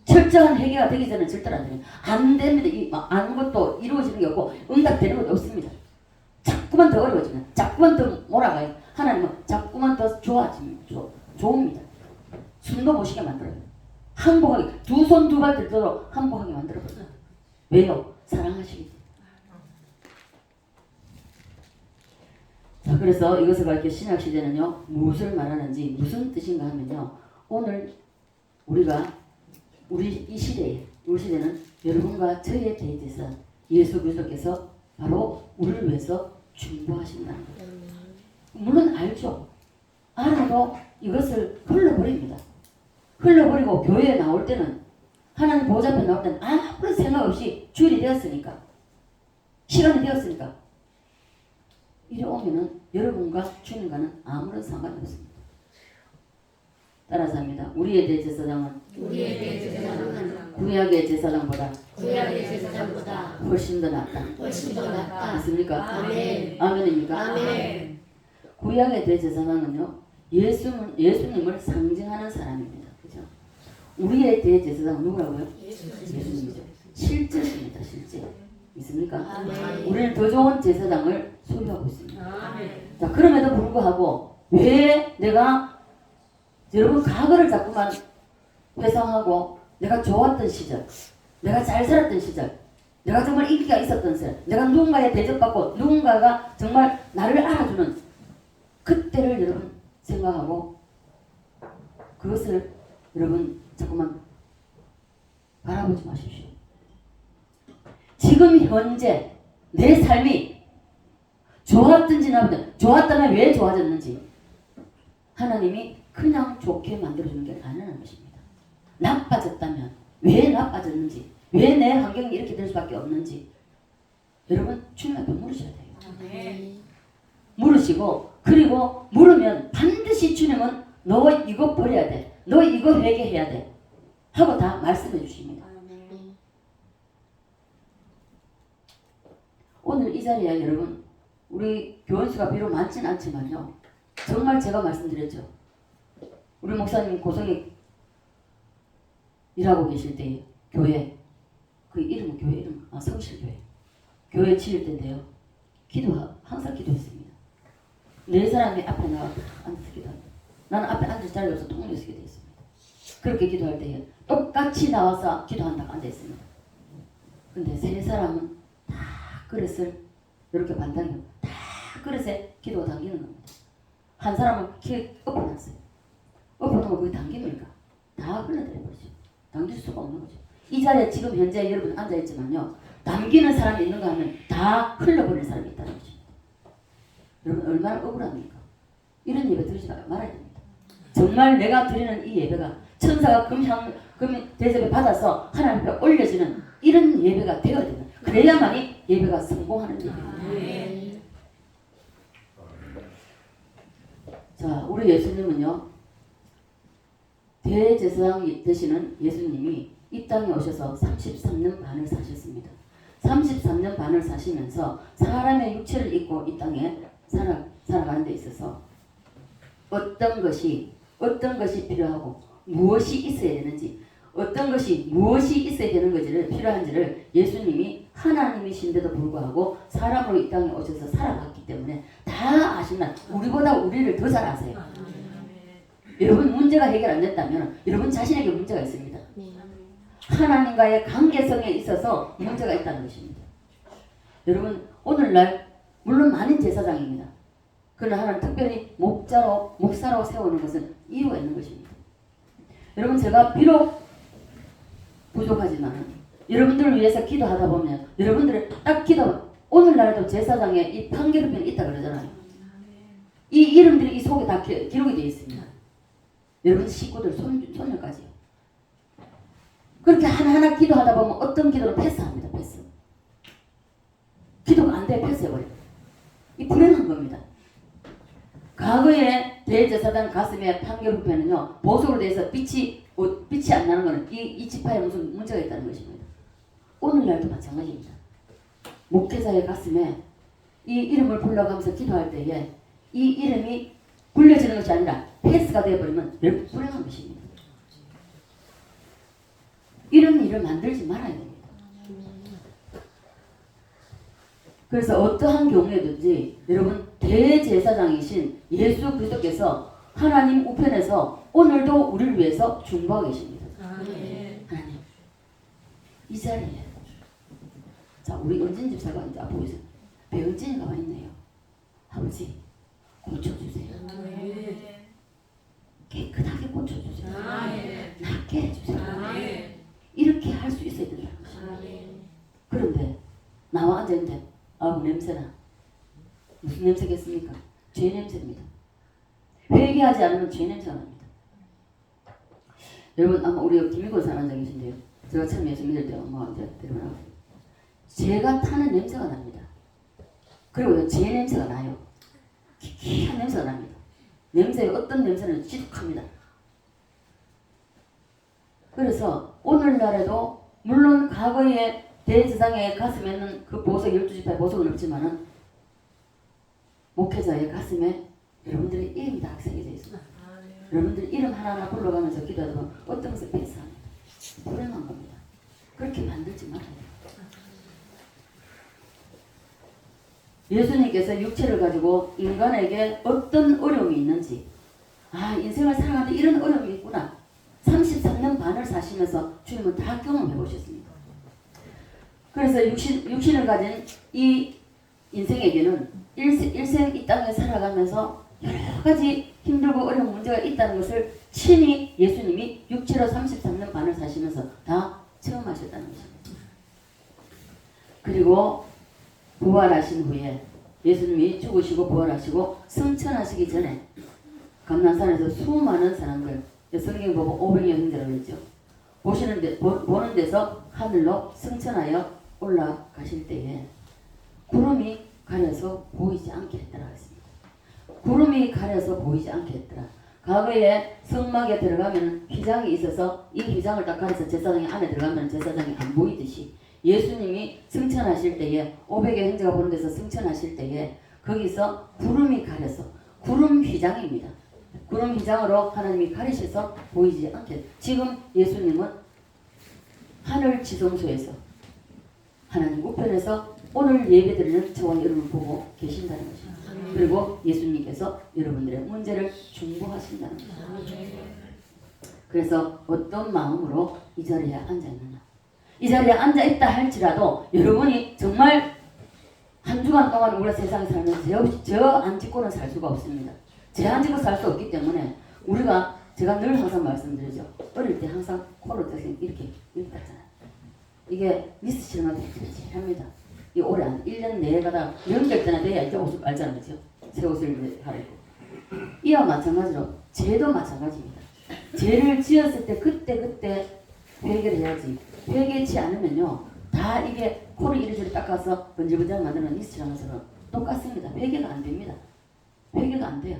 철저한 회개가 되기 전에 절대로 안 됩니다. 안 됩니다. 아무것도 이루어지는 게 없고 응답되는 것도 없습니다. 자꾸만 더 어려워지면, 자꾸만 더 몰아가요. 하나님은 자꾸만 더 좋아지면 좋습니다. 숨도 못 쉬게 만들어요. 항복하게, 두 손 두 발 들도록 항복하게 만들어버려요. 왜요? 사랑하시기 때문에. 자, 그래서 이것을 가리켜 신약 시대는요, 무엇을 말하는지, 무슨 뜻인가 하면요, 오늘 우리가 우리 이 시대에, 우리 시대는 여러분과 저희에 대해서 예수 그리스도께서 바로 우리를 위해서 중보하신다는 거예요. 물론 알죠. 알아도 이것을 흘러버립니다. 흘러버리고 교회에 나올 때는, 하나님 보좌 앞에 나올 때는 아무런 생각 없이 주일이 되었으니까, 시간이 되었으니까 이리 오면은 여러분과 주님과는 아무런 상관이 없습니다. 따라서 합니다. 우리의 대제사장은 구약의 제사장보다 훨씬 더 낫다. 맞습니까? 아멘. 아멘입니까? 아멘. 구약의 대제사장은요, 예수님을 상징하는 사람입니다. 그죠? 우리의 대제사장은 누구라고요? 예수님이죠. 실제입니다. 실제. 있습니까? 아멘. 우리는 더 좋은 제사장을 소유하고 있습니다. 아멘. 자, 그럼에도 불구하고 왜 내가 여러분 과거를 자꾸만 회상하고 내가 좋았던 시절, 내가 잘 살았던 시절, 내가 정말 인기가 있었던 시절, 내가 누군가에 대접받고 누군가가 정말 나를 알아주는 그때를 여러분 생각하고 그것을 여러분 자꾸만 바라보지 마십시오. 지금 현재 내 삶이 좋았든지 나쁘든, 좋았다면 왜 좋아졌는지 하나님이 그냥 좋게 만들어주는 게 가능한 것입니다. 나빠졌다면 왜 나빠졌는지, 왜 내 환경이 이렇게 될 수밖에 없는지 여러분 주님 앞에 물으셔야 돼요. 아멘. 물으시고, 그리고 물으면 반드시 주님은 너 이거 버려야 돼, 너 이거 회개해야 돼 하고 다 말씀해 주십니다. 아멘. 오늘 이 자리에 여러분, 우리 교원수가 비록 많지는 않지만요, 정말 제가 말씀드렸죠. 우리 목사님 고성에 일하고 계실 때 교회, 그 이름은 교회 이름, 성실교회 교회 지을 때인데요, 항상 기도했습니다. 네 사람이 앞에 나와 앉아서 기도합니다. 나는 앞에 앉을 자리가 없어 통로에서 기도했습니다. 그렇게 기도할 때에 똑같이 나와서 기도한다고 앉아있습니다. 근데 세 사람은 다 그릇을 이렇게 반당이고 다 그릇에 기도가 당기는 겁니다. 한 사람은 키 엎어놨어요. 엎어놓으면 그게 당깁니까? 다 흘러내려버리죠. 당길 수가 없는 거죠. 이 자리에 지금 현재 여러분 앉아있지만요, 당기는 사람이 있는가 하면 다 흘러버리는 사람이 있다는 것입니다. 여러분 얼마나 억울합니까? 이런 예배 드리지 말아야 됩니다. 정말 내가 드리는 이 예배가 천사가 금 대접을 받아서 하나님 앞에 올려지는 이런 예배가 되어야 됩니다. 그래야만이 예배가 성공하는 예배입니다. 아멘. 자, 우리 예수님은요, 대제사장이 되시는 예수님이 이 땅에 오셔서 33년 반을 사셨습니다. 33년 반을 사시면서 사람의 육체를 입고 이 땅에 살아가는 데 있어서 어떤 것이 필요하고 무엇이 있어야 되는지, 어떤 것이 무엇이 있어야 되는 것을 필요한지를 예수님이 하나님이신데도 불구하고 사람으로 이 땅에 오셔서 살아갔기 때문에 다 아시나 우리보다 우리를 더 잘 아세요. 여러분 문제가 해결 안 됐다면 여러분 자신에게 문제가 있습니다. 하나님과의 관계성에 있어서 문제가 있다는 것입니다. 여러분 오늘날 물론 많은 제사장입니다. 그러나 하나님 특별히 목사로 세우는 것은 이유가 있는 것입니다. 여러분 제가 비록 부족하지만 여러분들을 위해서 기도하다 보면 여러분들의 딱 기도 오늘날도 제사장의 이 판결편이 있다 그러잖아요. 이 이름들이 이 속에 다 기록이 되어 있습니다. 여러분 식구들 손녀까지요. 그렇게 하나하나 기도하다 보면 어떤 기도는 패스합니다. 패스. 기도가 안 돼 패스해버려요. 이 불행한 겁니다. 과거에 대제사장 가슴에 판결편은요 보석으로 돼서 빛이 안 나는 것은 이 지파에 무슨 문제가 있다는 것입니다. 오늘날도 마찬가지입니다. 목회자의 가슴에 이 이름을 불러가면서 기도할 때에 이 이름이 불려지는 것이 아니라 패스가 되어버리면 여러분 불행한 것입니다. 이런 일을 만들지 말아야 됩니다. 그래서 어떠한 경우에든지 여러분 대제사장이신 예수 그리스도께서 하나님 우편에서 오늘도 우리를 위해서 중보하고 계십니다. 하나님 이 자리에 자 우리 은진 집사가 이제 앞으로 있어요. 배은진이가 와 있네요. 아버지 고쳐주세요. 깨끗하게 고쳐주세요. 낫게 해주세요. 이렇게 할 수 있어야 된다는 것입니다. 그런데 나와 앉아있는데 아우 냄새나. 무슨 냄새겠습니까? 죄 냄새입니다. 회개하지 않으면 죄 냄새가 납니다. 여러분 아마 우리 김일권 사람 앉아 계신데요. 제가 처음 예수 믿을 때 엄마가 이제 데려오라고 죄가 타는 냄새가 납니다. 그리고 죄 냄새가 나요. 기이한 냄새가 납니다. 냄새에 어떤 냄새는 지독합니다. 그래서 오늘날에도 물론 과거에 대제사장의 가슴에는 그 보석 12지파의 보석은 없지만은 목회자의 가슴에 여러분들의 이름이 다 새겨져 있습니다. 여러분들 이름 하나하나 불러가면서 기도하다 보면 어떤 것을 패스합니다. 불행한 겁니다. 그렇게 만들지 말아요. 예수님께서 육체를 가지고 인간에게 어떤 어려움이 있는지 인생을 살아가는데 이런 어려움이 있구나. 33년 반을 사시면서 주님은 다 경험해 보셨습니다. 그래서 육신을 가진 이 인생에게는 일생 이 땅에 살아가면서 여러 가지 힘들고 어려운 문제가 있다는 것을 친히 예수님이 육체로 33년 반을 사시면서 다 체험하셨다는 것입니다. 그리고 부활하신 후에 예수님이 죽으시고 부활하시고 승천하시기 전에 감난산에서 수많은 사람들 성경 보고 500여 형제라고 했죠. 보는 데서 하늘로 승천하여 올라가실 때에 구름이 가려서 보이지 않게 했더라 했습니다. 구름이 가려서 보이지 않게 했더라. 과거에 성막에 들어가면 휘장이 있어서 이 휘장을 딱 가려서 제사장이 안에 들어가면 제사장이 안 보이듯이 예수님이 승천하실 때에 500여 형제가 보는 데서 승천하실 때에 거기서 구름이 가려서 구름 휘장입니다. 구름 휘장으로 하나님이 가리셔서 보이지 않게 지금 예수님은 하늘 지성소에서 하나님 우편에서 오늘 예배드리는 저와 여러분을 보고 계신다는 것입니다. 그리고 예수님께서 여러분들의 문제를 중보하신다는 것입니다. 그래서 어떤 마음으로 이 자리에 앉아있느냐. 이 자리에 앉아있다 할지라도 여러분이 정말 한 주간 동안 우리가 세상에 살면 저 안 짓고는 살 수가 없습니다. 죄 안 짓고 살 수 없기 때문에 제가 늘 항상 말씀드리죠. 어릴 때 항상 코를 이렇게 닦잖아요. 이게 미스 실험할 때 합니다. 이 오래 안 1년 내에 가다 연결 때나 돼야 이제 옷을 알잖아요. 그죠? 새 옷을 하고. 이와 마찬가지로 죄도 마찬가지입니다. 죄를 지었을 때 그때 회개를 해야지. 회개치 않으면요. 다 이게 코를 이리저리 닦아서 번질번질 만드는 미스 실험처럼 똑같습니다. 회개가 안 됩니다. 회개가 안 돼요.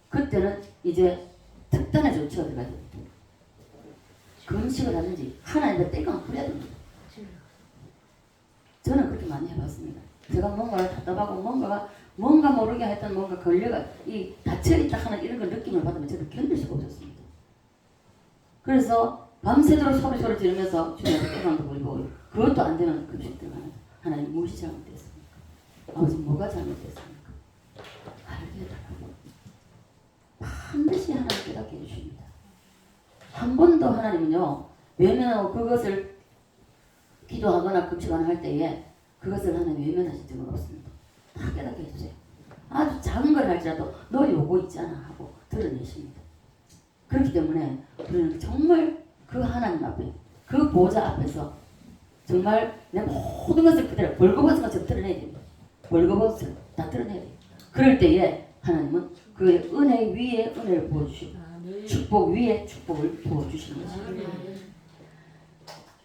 그때는 이제 특단의 조치가 들어가야 됩니다. 금식을 하든지 하나님의 떼가 부려야 됩니다. 저는 그렇게 많이 해봤습니다. 제가 뭔가를 답답하고 뭔가 모르게 했던 뭔가 걸려가 이 닫혀있다 하는 이런 걸 느낌을 받으면 저는 견딜 수가 없었습니다. 그래서 밤새도록 소리 지르면서 주님한테 깨방도 부리고 그것도 안 되면 금식 들어가는 하나님 무엇이 잘못됐습니까? 아버지 뭐가 잘못됐습니까? 알게 해달라고 반드시 하나님 깨닫게 해주십니다. 한 번도 하나님은요 외면하고 그것을 기도하거나 금식하거나 할 때에 그것을 하나님 외면하신 적은 없습니다. 다 깨닫게 해주세요. 아주 작은 걸 할지라도 너 요거 있잖아 하고 드러내십니다. 그렇기 때문에 우리는 정말 그 하나님 앞에 그 보좌 앞에서 정말 내 모든 것을 그대로 벌거벗은 것처럼 드러내야 됩니다. 벌거벗은 다 드러내야 돼요. 그럴 때에 하나님은 그의 은혜 위에 은혜를 부어주시고 축복 위에 축복을 부어주시는 것입니다.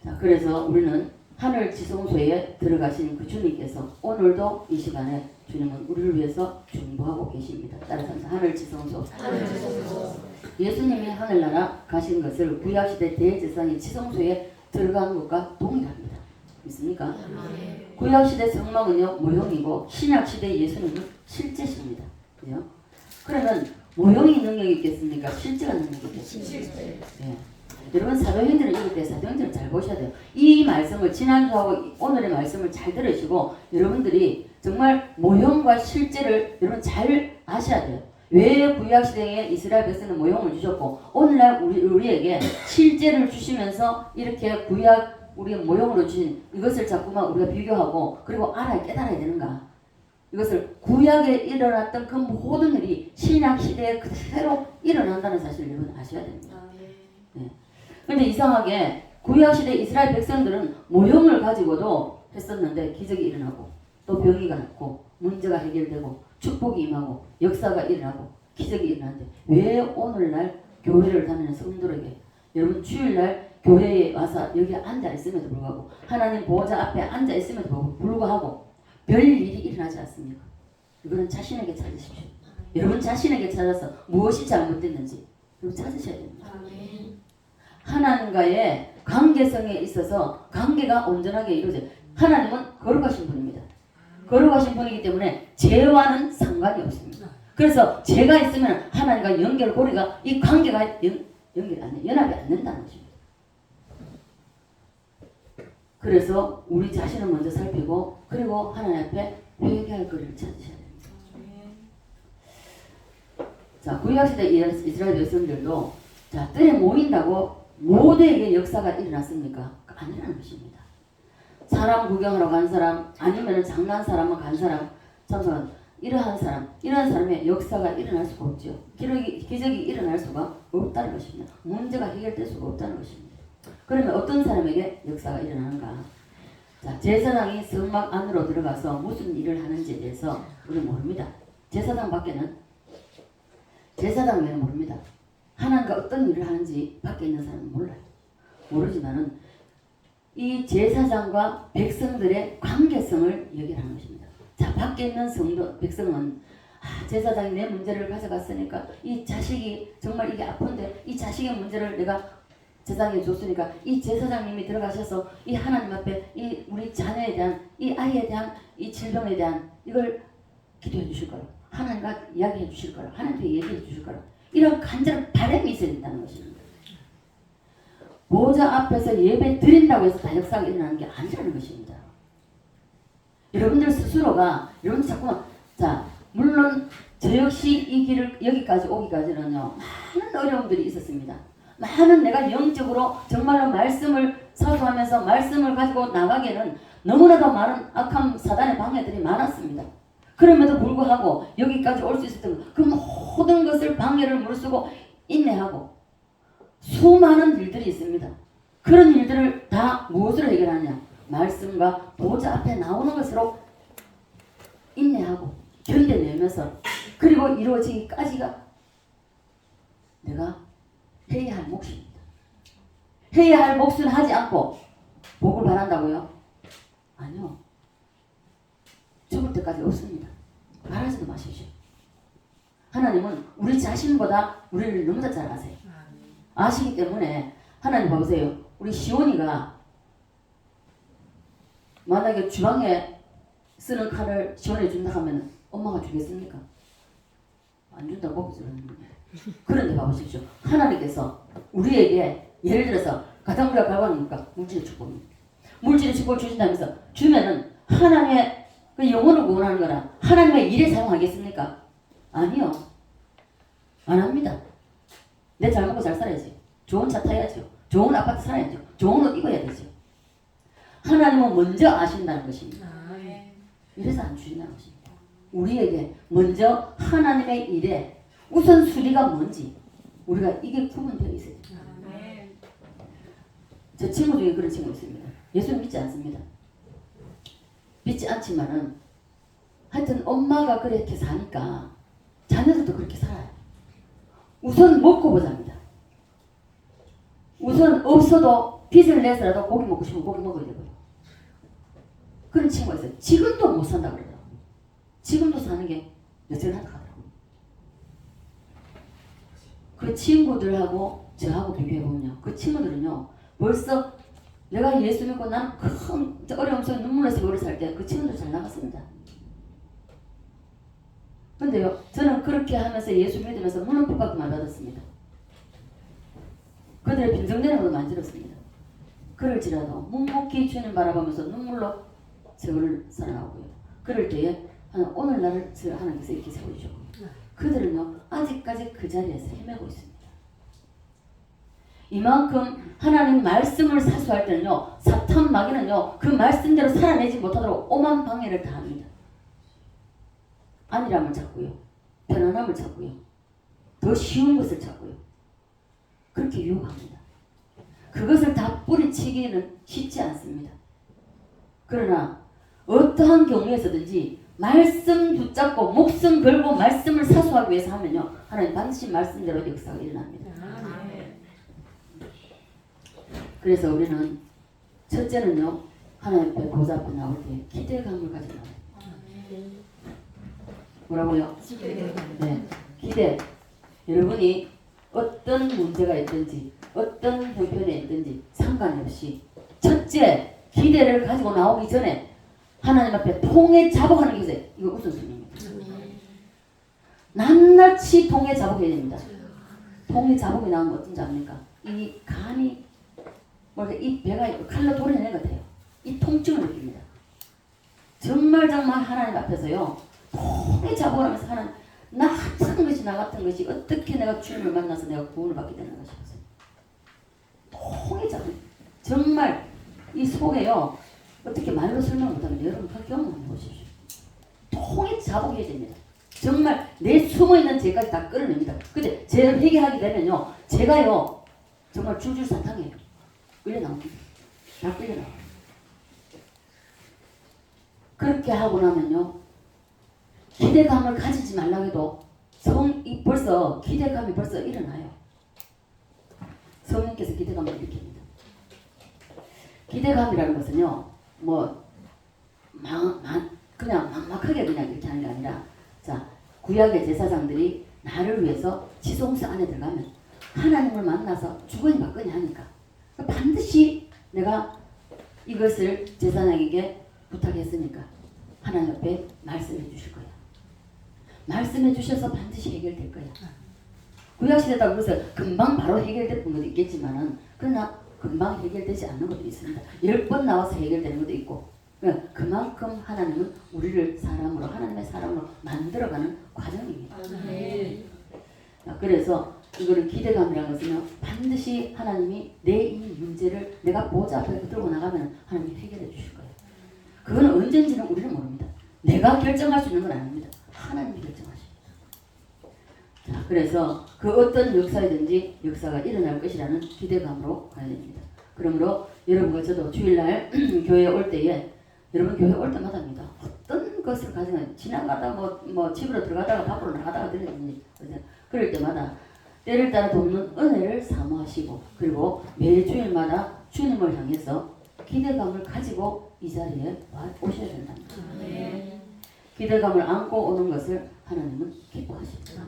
자, 그래서 우리는 하늘 지성소에 들어가신 그 주님께서 오늘도 이 시간에 주님은 우리를 위해서 중보하고 계십니다. 따라서 하늘 지성소. 예수님이 하늘나라 가신 것을 구약시대 대제사장이 지성소에 들어간 것과 동일합니다. 믿습니까? 구약시대 성막은요 모형이고 신약시대 예수님은 실제십니다. 그죠? 그러면 모형이 능력이 있겠습니까? 실제가 능력이 있겠습니까? 예. 여러분 사도행전을 읽을 때 사도행전을 잘 보셔야 돼요. 이 말씀을 지난주하고 오늘의 말씀을 잘 들으시고 여러분들이 정말 모형과 실제를 여러분 잘 아셔야 돼요. 왜 구약시대에 이스라엘 백성은 모형을 주셨고 오늘날 우리에게 실제를 주시면서 이렇게 구약 우리의 모형으로 주신 이것을 자꾸만 우리가 비교하고 그리고 알아야 깨달아야 되는가. 이것을 구약에 일어났던 그 모든 일이 신약시대에 그대로 일어난다는 사실을 여러분 아셔야 됩니다. 네. 근데 이상하게 구약시대 이스라엘 백성들은 모형을 가지고도 했었는데 기적이 일어나고 또 병이가 낫고 문제가 해결되고 축복이 임하고 역사가 일어나고 기적이 일어나는데 왜 오늘날 교회를 다니는 성도들에게 여러분 주일날 교회에 와서 여기 앉아 있음에도 불구하고 하나님 보호자 앞에 앉아 있음에도 불구하고 별 일이 일어나지 않습니까? 이거는 자신에게 찾으십시오. 여러분 자신에게 찾아서 무엇이 잘못됐는지 여러분 찾으셔야 됩니다. 하나님과의 관계성에 있어서 관계가 온전하게 이루어져요. 하나님은 거룩하신 분입니다. 거룩하신 분이기 때문에 죄와는 상관이 없습니다. 그래서 죄가 있으면 하나님과 연결고리가 이 관계가 연결이 안 돼, 연합이 안 된다는 것입니다. 그래서 우리 자신을 먼저 살피고 그리고 하나님 앞에 회개할 거리를 찾으셔야 됩니다. 자, 구약시대 이스라엘 백성들도 자, 뜰에 모인다고 모두에게 역사가 일어났습니까? 안 일어나는 것입니다. 사람 구경하러 간 사람 아니면 장난 사람만 간 사람 참석한 이러한 사람의 역사가 일어날 수가 없죠. 기적이 일어날 수가 없다는 것입니다. 문제가 해결될 수가 없다는 것입니다. 그러면 어떤 사람에게 역사가 일어나는가? 자, 제사장이 성막 안으로 들어가서 무슨 일을 하는지에 대해서 우리는 모릅니다. 제사장 외에는 모릅니다. 하나님과 어떤 일을 하는지 밖에 있는 사람은 몰라요. 모르지만은 이 제사장과 백성들의 관계성을 얘기하는 것입니다. 자, 밖에 있는 백성은 제사장이 내 문제를 가져갔으니까 이 자식이 정말 이게 아픈데 이 자식의 문제를 내가 제사장에 줬으니까 이 제사장님이 들어가셔서 이 하나님 앞에 이 우리 자녀에 대한 이 아이에 대한 이 질병에 대한 이걸 기도해 주실 거라. 하나님과 이야기해 주실 거라. 하나님께 얘기해 주실 거라. 이런 간절한 바람이 있어야 된다는 것입니다. 보호자 앞에서 예배 드린다고 해서 다 역사가 일어나는 게 아니라는 것입니다. 여러분들 스스로가 여러분들 자꾸만 자 물론 저 역시 이 길을 여기까지 오기까지는요 많은 어려움들이 있었습니다. 많은 내가 영적으로 정말로 말씀을 사수하면서 말씀을 가지고 나가기에는 너무나도 많은 악한 사단의 방해들이 많았습니다. 그럼에도 불구하고 여기까지 올 수 있었던 그 모든 것을 방해를 무릅쓰고 인내하고 수많은 일들이 있습니다. 그런 일들을 다 무엇으로 해결하냐? 말씀과 보호자 앞에 나오는 것으로 인내하고 견뎌내면서 그리고 이루어지기까지가 내가 해야 할 몫입니다. 해야 할 몫을 하지 않고 복을 바란다고요? 아니요. 죽을 때까지 없습니다. 말하지도 마십시오. 하나님은 우리 자신보다 우리를 너무나 잘 아세요. 아시기 때문에 하나님 봐보세요. 우리 시온이가 만약에 주방에 쓰는 칼을 시온에 준다 하면 엄마가 주겠습니까? 안 준다고 보죠. 그런데 봐보십시오. 하나님께서 우리에게 예를 들어서 가장 우리가 갈망하니까 물질의 축복입니다. 물질의 축복을 주신다면서 주면은 하나님의 그 영혼을 구원하는 거나 하나님의 일에 사용하겠습니까? 아니요. 안 합니다. 내 잘 먹고 잘 살아야지. 좋은 차 타야죠. 좋은 아파트 살아야죠. 좋은 옷 입어야 되죠. 하나님은 먼저 아신다는 것입니다. 이래서 안 주신다는 것입니다. 우리에게 먼저 하나님의 일에 우선순위가 뭔지 우리가 이게 구분되어 있어요. 제 친구 중에 그런 친구 있습니다. 예수 믿지 않습니다. 믿지 않지만은 하여튼 엄마가 그렇게 사니까 자녀들도 그렇게 살아요. 우선 먹고 보자입니다. 우선 없어도 빚을 내서라도 고기 먹고 싶으면 고기 먹어야 되고요. 그런 친구가 있어요. 지금도 못 산다 그러더라고요. 지금도 사는 게 여전하다 하더라고요. 그 친구들하고 저하고 비교해보면요. 그 친구들은요. 벌써 내가 예수 믿고 나는 큰 어려움 속에 눈물 흘려서 오래 살 때 그 친구들 잘 나갔습니다. 근데요. 저는 그렇게 하면서 예수 믿으면서 물론 복받고 많이 받았습니다. 그들의 빈정대는 것도 만들었습니다. 그럴지라도 묵묵히 주님 바라보면서 눈물로 세월을 살아나오고요. 그럴 때에 오늘날을 하나님께서 이렇게 세워주셨고요. 그들은요 아직까지 그 자리에서 헤매고 있습니다. 이만큼 하나님 말씀을 사수할 때는요 사탄 마귀는요 그 말씀대로 살아내지 못하도록 오만 방해를 다 합니다. 안일함을 찾고요. 편안함을 찾고요. 더 쉬운 것을 찾고요. 그렇게 유혹합니다. 그것을 다 뿌리치기는 쉽지 않습니다. 그러나 어떠한 경우에서든지 말씀 붙잡고 목숨 걸고 말씀을 사수하기 위해서 하면요 하나님 반드시 말씀대로 역사가 일어납니다. 그래서 우리는 첫째는요 하나님 앞에 보좌 앞에 나올 때 기대감을 가지고 나와요. 뭐라고요? 네, 기대. 여러분이 어떤 문제가 있든지 어떤 형편에 있든지 상관이 없이 첫째 기대를 가지고 나오기 전에 하나님 앞에 통에 자복하는 게 있어요. 이거 우선순위입니다. 낱낱이 통에 자복해야 됩니다. 통에 자복이 나오면 어떤지 압니까? 이 간이 이 배가 칼로 도려내는 것 같아요. 이 통증을 느낍니다. 정말 하나님 앞에서요 통에 자복을 하면서 하나님 나 같은 것이 나 같은 것이 어떻게 내가 주님을 만나서 내가 구원을 받게 되는 것이었어요. 통에 자복 정말 이 속에요 어떻게 말로 설명 못하면 여러분 그 경험 한번 보십시오. 통에 자복해야 됩니다. 정말 내 숨어있는 죄까지 다 끌어냅니다. 근데 죄를 회개하게 되면요 제가요 정말 줄줄 사탕이에요. 끌려나옵니다. 다 끌려나와요. 그렇게 하고 나면요 기대감을 가지지 말라고 해도 벌써 기대감이 벌써 일어나요. 성령께서 기대감을 일으킵니다. 기대감이라는 것은요 그냥 막막하게 그냥 이렇게 하는 게 아니라 자 구약의 제사장들이 나를 위해서 지성소 안에 들어가면 하나님을 만나서 주거니 받거니 하니까 반드시 내가 이것을 제사장에게 부탁했으니까 하나님 앞에 말씀해 주실 거야. 말씀해 주셔서 반드시 해결될 거야. 구약시대다 그래서 금방 바로 해결될 것도 있겠지만은 그러나 금방 해결되지 않는 것도 있습니다. 10번 나와서 해결되는 것도 있고 그만큼 하나님은 우리를 사람으로 하나님의 사람으로 만들어가는 과정입니다. 그래서 이거를 기대감이라는 것은 반드시 하나님이 내 이 문제를 내가 보좌 앞에 들고 나가면 하나님이 해결해 주실 거예요. 그거는 언젠지는 우리는 모릅니다. 내가 결정할 수 있는 건 아닙니다. 하나님이 결정하십니다. 자, 그래서 그 어떤 역사이든지 역사가 일어날 것이라는 기대감으로 가야 됩니다. 그러므로 여러분과 저도 주일날 교회에 올 때에 여러분 교회 올 때마다입니다. 어떤 것을 가지고 지나가다 뭐 집으로 들어가다가 밖으로 나가다가 들리는지 그럴 때마다 때를 따라 돕는 은혜를 사모하시고 그리고 매일 주일마다 주님을 향해서 기대감을 가지고 이 자리에 오셔야 된답니다. 기대감을 안고 오는 것을 하나님은 기뻐하십니다.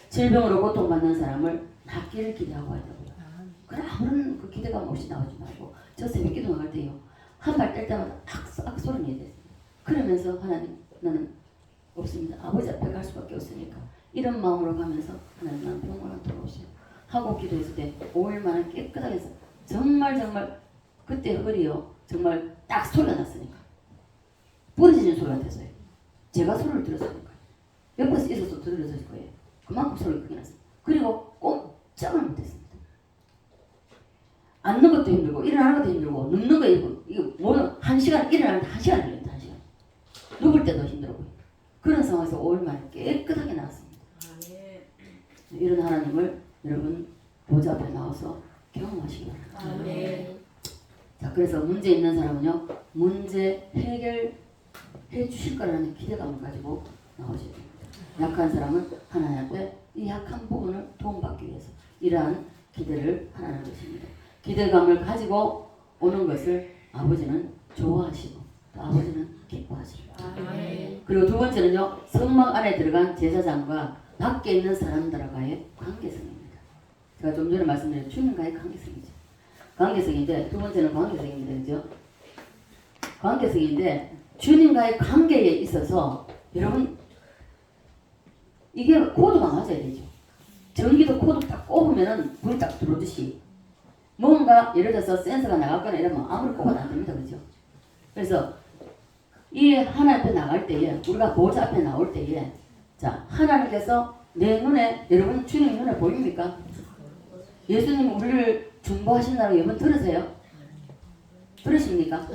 질병으로 고통받는 사람을 낫기를 기대하고 하더라고요. 그래 아무런 그 기대감 없이 나오지 말고 저 새벽 기도 나갈 때요 한 발 뗄 때마다 악소리 내야 돼요. 그러면서 하나님 나는 없습니다. 아버지 앞에 갈 수밖에 없으니까 이런 마음으로 가면서 하나님 나는 병원을 돌아오세요 하고 기도했을 때 5일 만에 깨끗하게 해서 정말 그때 허리요 정말 딱 소리가 났으니까 부러지는 소리가 됐어요. 제가 소리를 들었으니까 옆에서 있어서 들렸을 거예요. 그만큼 소리가 크게 났어요. 그리고 꼼짝을 못했습니다. 앉는 것도 힘들고 일어나는 것도 힘들고 눕는 것도 힘들고 이거 모든 1시간 일어나는데 1시간 걸립니다. 1시간 누울 때도 힘들고 그런 상황에서 5일 만에 깨끗하게 나왔습니다. 이런 하나님을 여러분 보좌 앞에 나와서 경험하시기 바랍니다. 자, 그래서 문제 있는 사람은요 문제 해결해 주실 거라는 기대감을 가지고 나오셔야 됩니다. 약한 사람은 하나님 앞에 이 약한 부분을 도움받기 위해서 이러한 기대를 하라는 것입니다. 기대감을 가지고 오는 것을 아버지는 좋아하시고 또 아버지는 기뻐하십니다. 그리고 두 번째는요 성막 안에 들어간 제사장과 밖에 있는 사람들과의 관계성입니다. 제가 좀 전에 말씀드린 주님과의 관계성이죠. 관계성인데 두 번째는 관계성입니다. 그죠? 관계성인데 주님과의 관계에 있어서 여러분 이게 코드가 맞아야 되죠. 전기도 코드 딱 꼽으면은 불이 딱 들어오듯이 뭔가 예를 들어서 센서가 나갔거나 이러면 아무리 꼽아도 안 됩니다. 그죠? 그래서 이 하나님 앞에 나갈 때에 우리가 보좌 앞에 나올 때에 자 하나님께서 내 눈에 여러분 주님 눈에 보입니까? 예수님 우리를 중보하신다고 여러분 들으세요? 들으십니까?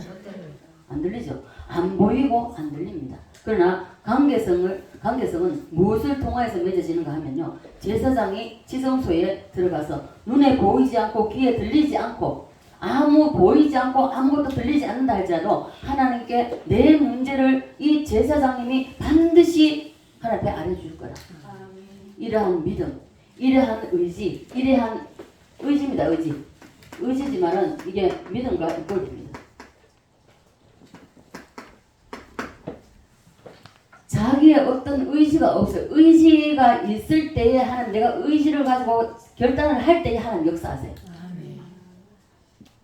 안 들리죠? 안 보이고 안 들립니다. 그러나 관계성은 무엇을 통하여서 맺어지는가 하면요. 제사장이 지성소에 들어가서 눈에 보이지 않고 귀에 들리지 않고 아무 보이지 않고 아무것도 들리지 않는다 할지라도 하나님께 내 문제를 이 제사장님이 반드시 하나님 앞에 알려줄 거라. 이러한 믿음, 이러한 의지, 이러한 의지입니다. 의지지만은 이게 믿음과 이꼴입니다. 자기의 어떤 의지가 없어요. 의지가 있을 때에 하나님 내가 의지를 가지고 결단을 할 때에 하나님 역사하세요.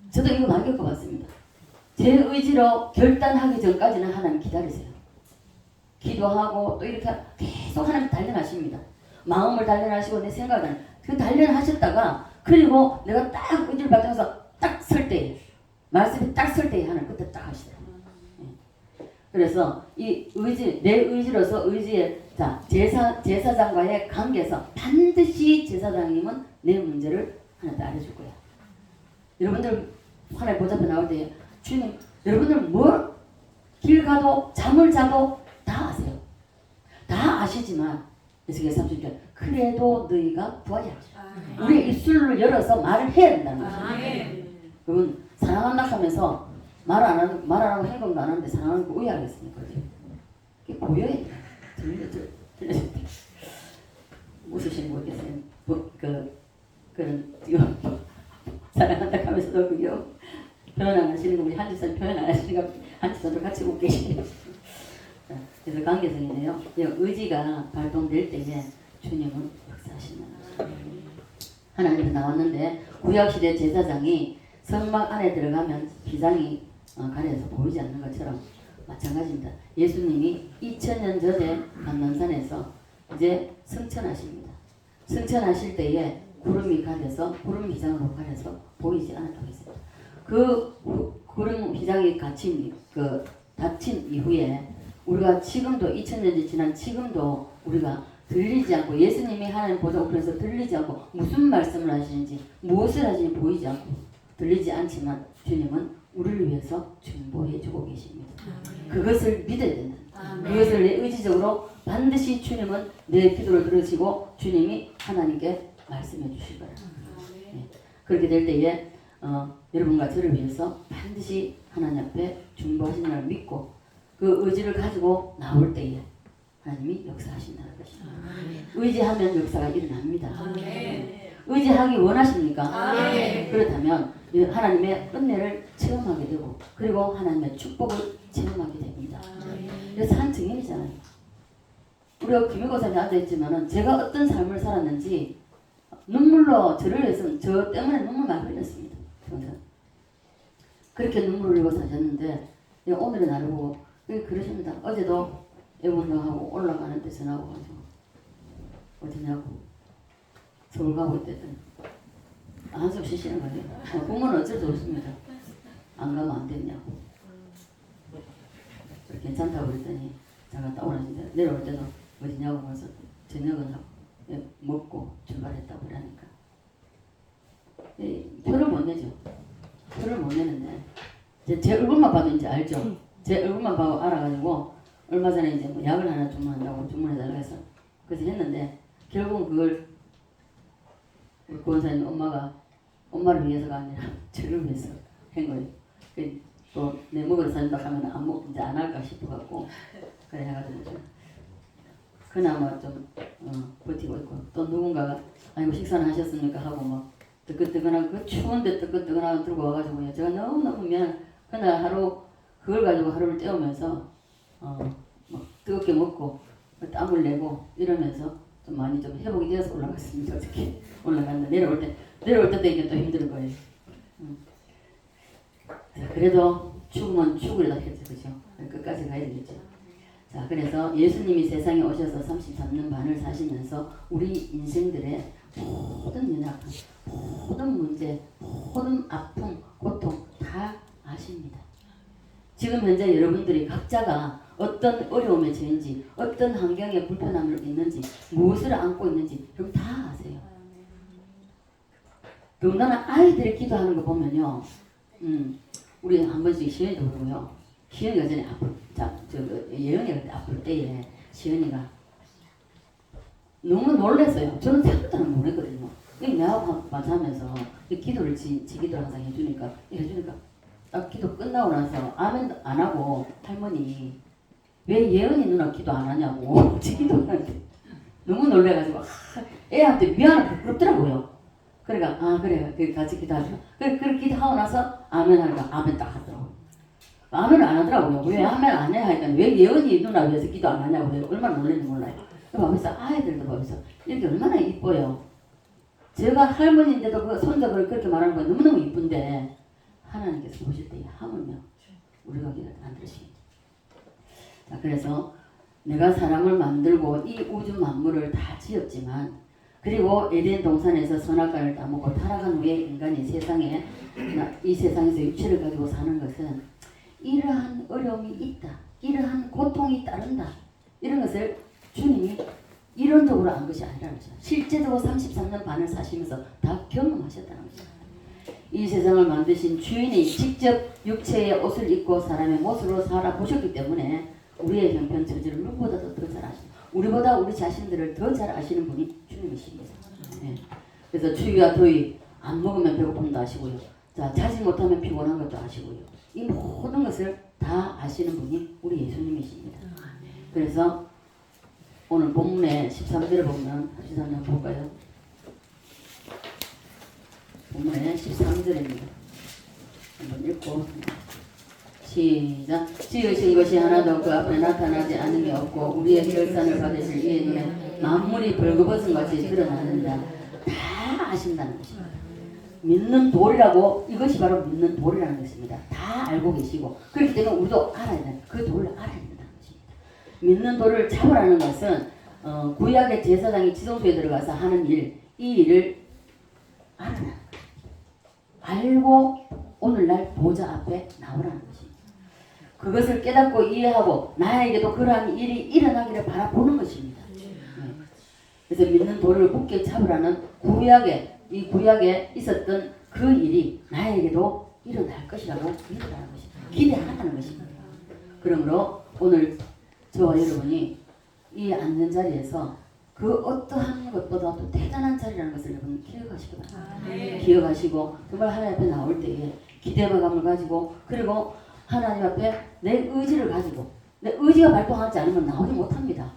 저도 이거 많이 겪어봤습니다. 제 의지로 결단하기 전까지는 하나님 기다리세요. 기도하고 또 이렇게 계속 하나님 단련하십니다. 마음을 단련하시고 내 생각을 그 단련하셨다가 그리고 내가 딱 의지를 발동해서 딱 설 때에 말씀이 딱 설 때에 하나님 그때 딱 하시더라고요. 그래서 이 의지 내 의지로서 의지의 자 제사장과의 관계에서 반드시 제사장님은 내 문제를 하나님 알려줄 거야. 여러분들 하나님 보좌 앞에 나올 때 주님 여러분들 뭘 길 가도 잠을 자도 다 아세요. 다 아시지만 에스겔 30절 그래도 너희가 구하지 않으라. 우리 입술을 열어서 말을 해야 된다는 거죠. 여러분 사랑한다 하면서 말 안 하고 행동도 안 하는데 사랑하는 거 오해하겠습니까? 그게 보여야 돼. 들려. 웃으시는 거 있겠어요? 그런 사랑한다 하면서도 그요 표현 안 하시는 거 우리 한지선 표현 안 하시는 거 한지선도 같이 웃고 계시네요. 그래서 관계성이네요. 의지가 발동될 때에 주님은 역사하신다는 거죠. 하나님이 나왔는데 구약시대 제사장이 성막 안에 들어가면 비장이 가려서 보이지 않는 것처럼 마찬가지입니다. 예수님이 2000년 전에 감난산에서 이제 승천하십니다. 승천하실 때에 구름이 가려서 구름 기장으로 가려서 보이지 않았다고 했습니다. 그 구름 기장이 닫힌 이후에 우리가 지금도 2000년이 지난 지금도 우리가 들리지 않고 예수님이 하나님 보좌 우편에서 들리지 않고 무슨 말씀을 하시는지 무엇을 하시는지 보이지 않고 들리지 않지만 주님은 우리를 위해서 중보해주고 계십니다. 그것을 믿어야 된다. 그것을 내 의지적으로 반드시 주님은 내 기도를 들으시고 주님이 하나님께 말씀해 주실 거라. 그렇게 될 때에 여러분과 저를 위해서 반드시 하나님 앞에 중보하시는 걸 믿고 그 의지를 가지고 나올 때에 하나님이 역사하신다는 것입니다. 의지하면 역사가 일어납니다. 의지하기 원하십니까? 그렇다면 하나님의 은혜를 체험하게 되고 그리고 하나님의 축복을 체험하게 됩니다. 그래서 한 증인이잖아요. 우리가 김혜고사님이 앉아있지만은 제가 어떤 삶을 살았는지 눈물로 저를 해서 저 때문에 눈물 많이 흘렸습니다. 그렇게 눈물 흘리고 사셨는데 오늘의 날을 보고 그러십니다. 어제도 애운동하고 올라가는데 전화가 와가지고 어디냐고 서울 가고 있대더니 한숨 쉬시는 거예요. 부모는 어쩔 수 없습니다. 안 가면 안 됐냐고. 괜찮다고 그랬더니 잠깐 떠오르는데 내려올 때도 어디냐고 물어서 저녁은 먹고 출발했다고 그러니까 표를 못 내죠. 표를 못 내는데 제 얼굴만 봐도 이제 알죠. 제 얼굴만 봐도 알아가지고 얼마 전에 이제 뭐 약을 하나 주문한다고 주문해달라고 해서 그래서 했는데 결국은 그걸 우리 고원사님 엄마를 위해서가 아니라 저를 위해서 한 거예요. 또 내 먹으러 산다 하면 이제 안 할까 싶어갖고 그래 해가지고 그나마 좀 버티고 있고 또 누군가가 아이고 식사는 하셨습니까 하고 뭐 뜨끈뜨끈하고 그 추운데 뜨끈뜨끈하고 들고 와가지고 제가 너무너무 미안 그날 하루 그걸 가지고 하루를 때우면서 뭐 뜨겁게 먹고 땀을 내고 이러면서 좀 많이 좀 회복이 되어서 올라갔습니다. 어떻게 올라갔는데 내려올 때도 이게 또 힘든 거예요. 그래도 죽으면 죽으려다 했죠. 그죠? 끝까지 가야 되겠죠. 자, 그래서 예수님이 세상에 오셔서 33년 반을 사시면서 우리 인생들의 모든 연약함, 모든 문제, 모든 아픔, 고통 다 아십니다. 지금 현재 여러분들이 각자가 어떤 어려움에 처한지, 어떤 환경에 불편함을 있는지, 무엇을 안고 있는지 그럼 다 아세요. 더군다나 아이들이 기도하는 거 보면요. 우리 한 번씩 시연이도 그러고요. 시연이가 전에 예영이가 그때 아플 때에 시연이가 너무 놀랐어요. 저는 생각도 모르거든요. 내가 마주하면서 기도를 지 기도를 항상 해주니까 딱 기도 끝나고 나서 아멘 안 하고 할머니 왜 예은이 누나 기도 안 하냐고 지 기도하는데 너무 놀래가지고 애한테 미안하고 부끄럽더라고요. 그러니까 그래 같이 기도하자. 그렇게 기도하고 나서 아멘 하니까 아멘 딱 하더라고요. 아멘을 안 하더라고요. 왜 아멘 안 해? 하니까 왜 예은이 누나 위해서 기도 안 하냐고 해요. 얼마나 놀랐는지 몰라요. 보면서 아이들도 보면서 이렇게 얼마나 이뻐요. 제가 할머니인데도 그 손자를 그렇게 말하는 건 너무너무 이쁜데 하나님께서 보실 때 하물며 우리가 기도를 안 들으시겠죠. 자, 그래서 내가 사람을 만들고 이 우주 만물을 다 지었지만 그리고 에덴 동산에서 선악과를 따먹고 타락한 후에 인간이 이 세상에서 육체를 가지고 사는 것은 이러한 어려움이 있다. 이러한 고통이 따른다. 이런 것을 주님이 이론적으로 안 것이 아니라는 거죠. 실제적으로 33년 반을 사시면서 다 경험하셨다는 거죠. 이 세상을 만드신 주인이 직접 육체의 옷을 입고 사람의 모습으로 살아보셨기 때문에 우리의 형편 처지를 누구보다도 더 잘 아시고 우리보다 우리 자신들을 더 잘 아시는 분이 주님이십니다. 네. 그래서 추위와 더위 안 먹으면 배고픔도 아시고요. 자, 자지 못하면 피곤한 것도 아시고요. 이 모든 것을 다 아시는 분이 우리 예수님이십니다. 그래서 오늘 본문의 13절을 보면 13절 볼까요? 본문의 13절입니다. 한번 읽고 시작. 지으신 것이 하나도 그 앞에 나타나지 않은 게 없고 우리의 결산을 받으실 이의 눈에 만물이 벌거벗은 것이 드러나는다. 다 아신다는 것입니다. 믿는 돌이라고 이것이 바로 믿는 돌이라는 것입니다. 다 알고 계시고 그렇기 때문에 우리도 알아야 된다. 그 돌을 알아야 된다는 것입니다. 믿는 돌을 잡으라는 것은 구약의 제사장이 지성소에 들어가서 하는 일, 이 일을 알아라. 알고 오늘날 보좌 앞에 나오라는 것입니다. 그것을 깨닫고 이해하고 나에게도 그러한 일이 일어나기를 바라보는 것입니다. 그래서 믿는 돌을 굳게 잡으라는 구약에 있었던 그 일이 나에게도 일어날 것이라고 믿으라는 것입니다. 기대하라는 것입니다. 그러므로 오늘 저와 여러분이 이 앉는 자리에서 그 어떠한 것보다도 대단한 자리라는 것을 여러분 기억하시기 바랍니다. 기억하시고 정말 하나님 앞에 나올 때에 기대감을 가지고 그리고 하나님 앞에 내 의지를 가지고 내 의지가 발동하지 않으면 나오지 못합니다.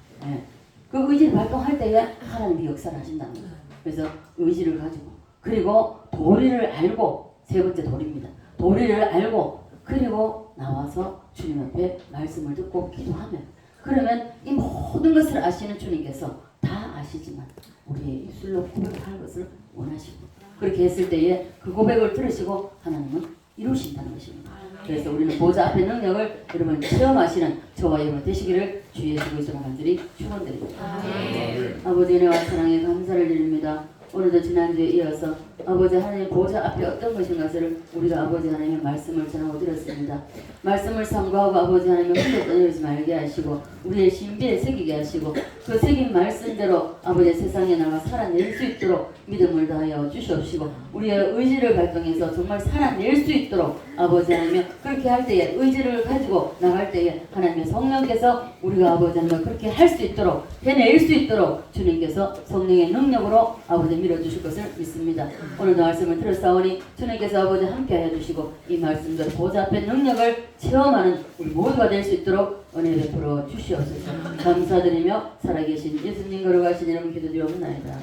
그 의지를 발동할 때에 하나님이 역사를 하신다는 거예요. 그래서 의지를 가지고 그리고 도리를 알고 세 번째 도리입니다. 도리를 알고 그리고 나와서 주님 앞에 말씀을 듣고 기도하면 그러면 이 모든 것을 아시는 주님께서 다 아시지만 우리의 입술로 고백할 것을 원하시고 그렇게 했을 때에 그 고백을 들으시고 하나님은 이루신다는 것입니다. 그래서 우리는 보좌 앞의 능력을 여러분 체험하시는 저와 여러분 되시기를 주 예수 그리스도로 간절히 축원드립니다. 아버지 은혜와 사랑에 감사를 드립니다. 오늘도 지난주에 이어서 아버지 하나님 보좌 앞에 어떤 것인가를 우리가 아버지 하나님의 말씀을 전하고 드렸습니다. 말씀을 삼가하고 아버지 하나님의 홀로 떠내지 말게 하시고 우리의 신비에 새기게 하시고 그 새긴 말씀대로 아버지 세상에 나가 살아낼 수 있도록 믿음을 다하여 주시옵시고 우리의 의지를 발동해서 정말 살아낼 수 있도록 아버지 하나님 그렇게 할 때에 의지를 가지고 나갈 때에 하나님의 성령께서 우리가 아버지 하나님 그렇게 할 수 있도록 해낼 수 있도록 주님께서 성령의 능력으로 아버지 밀어주실 것을 믿습니다. 오늘도 말씀을 들었사오니 주님께서 아버지 함께하여 주시고 이 말씀대로 보좌 앞에 능력을 체험하는 우리 모두가 될 수 있도록 은혜 베풀어 주시옵소서. 감사드리며 살아계신 예수님 거룩하신 이름 기도드리옵나이다.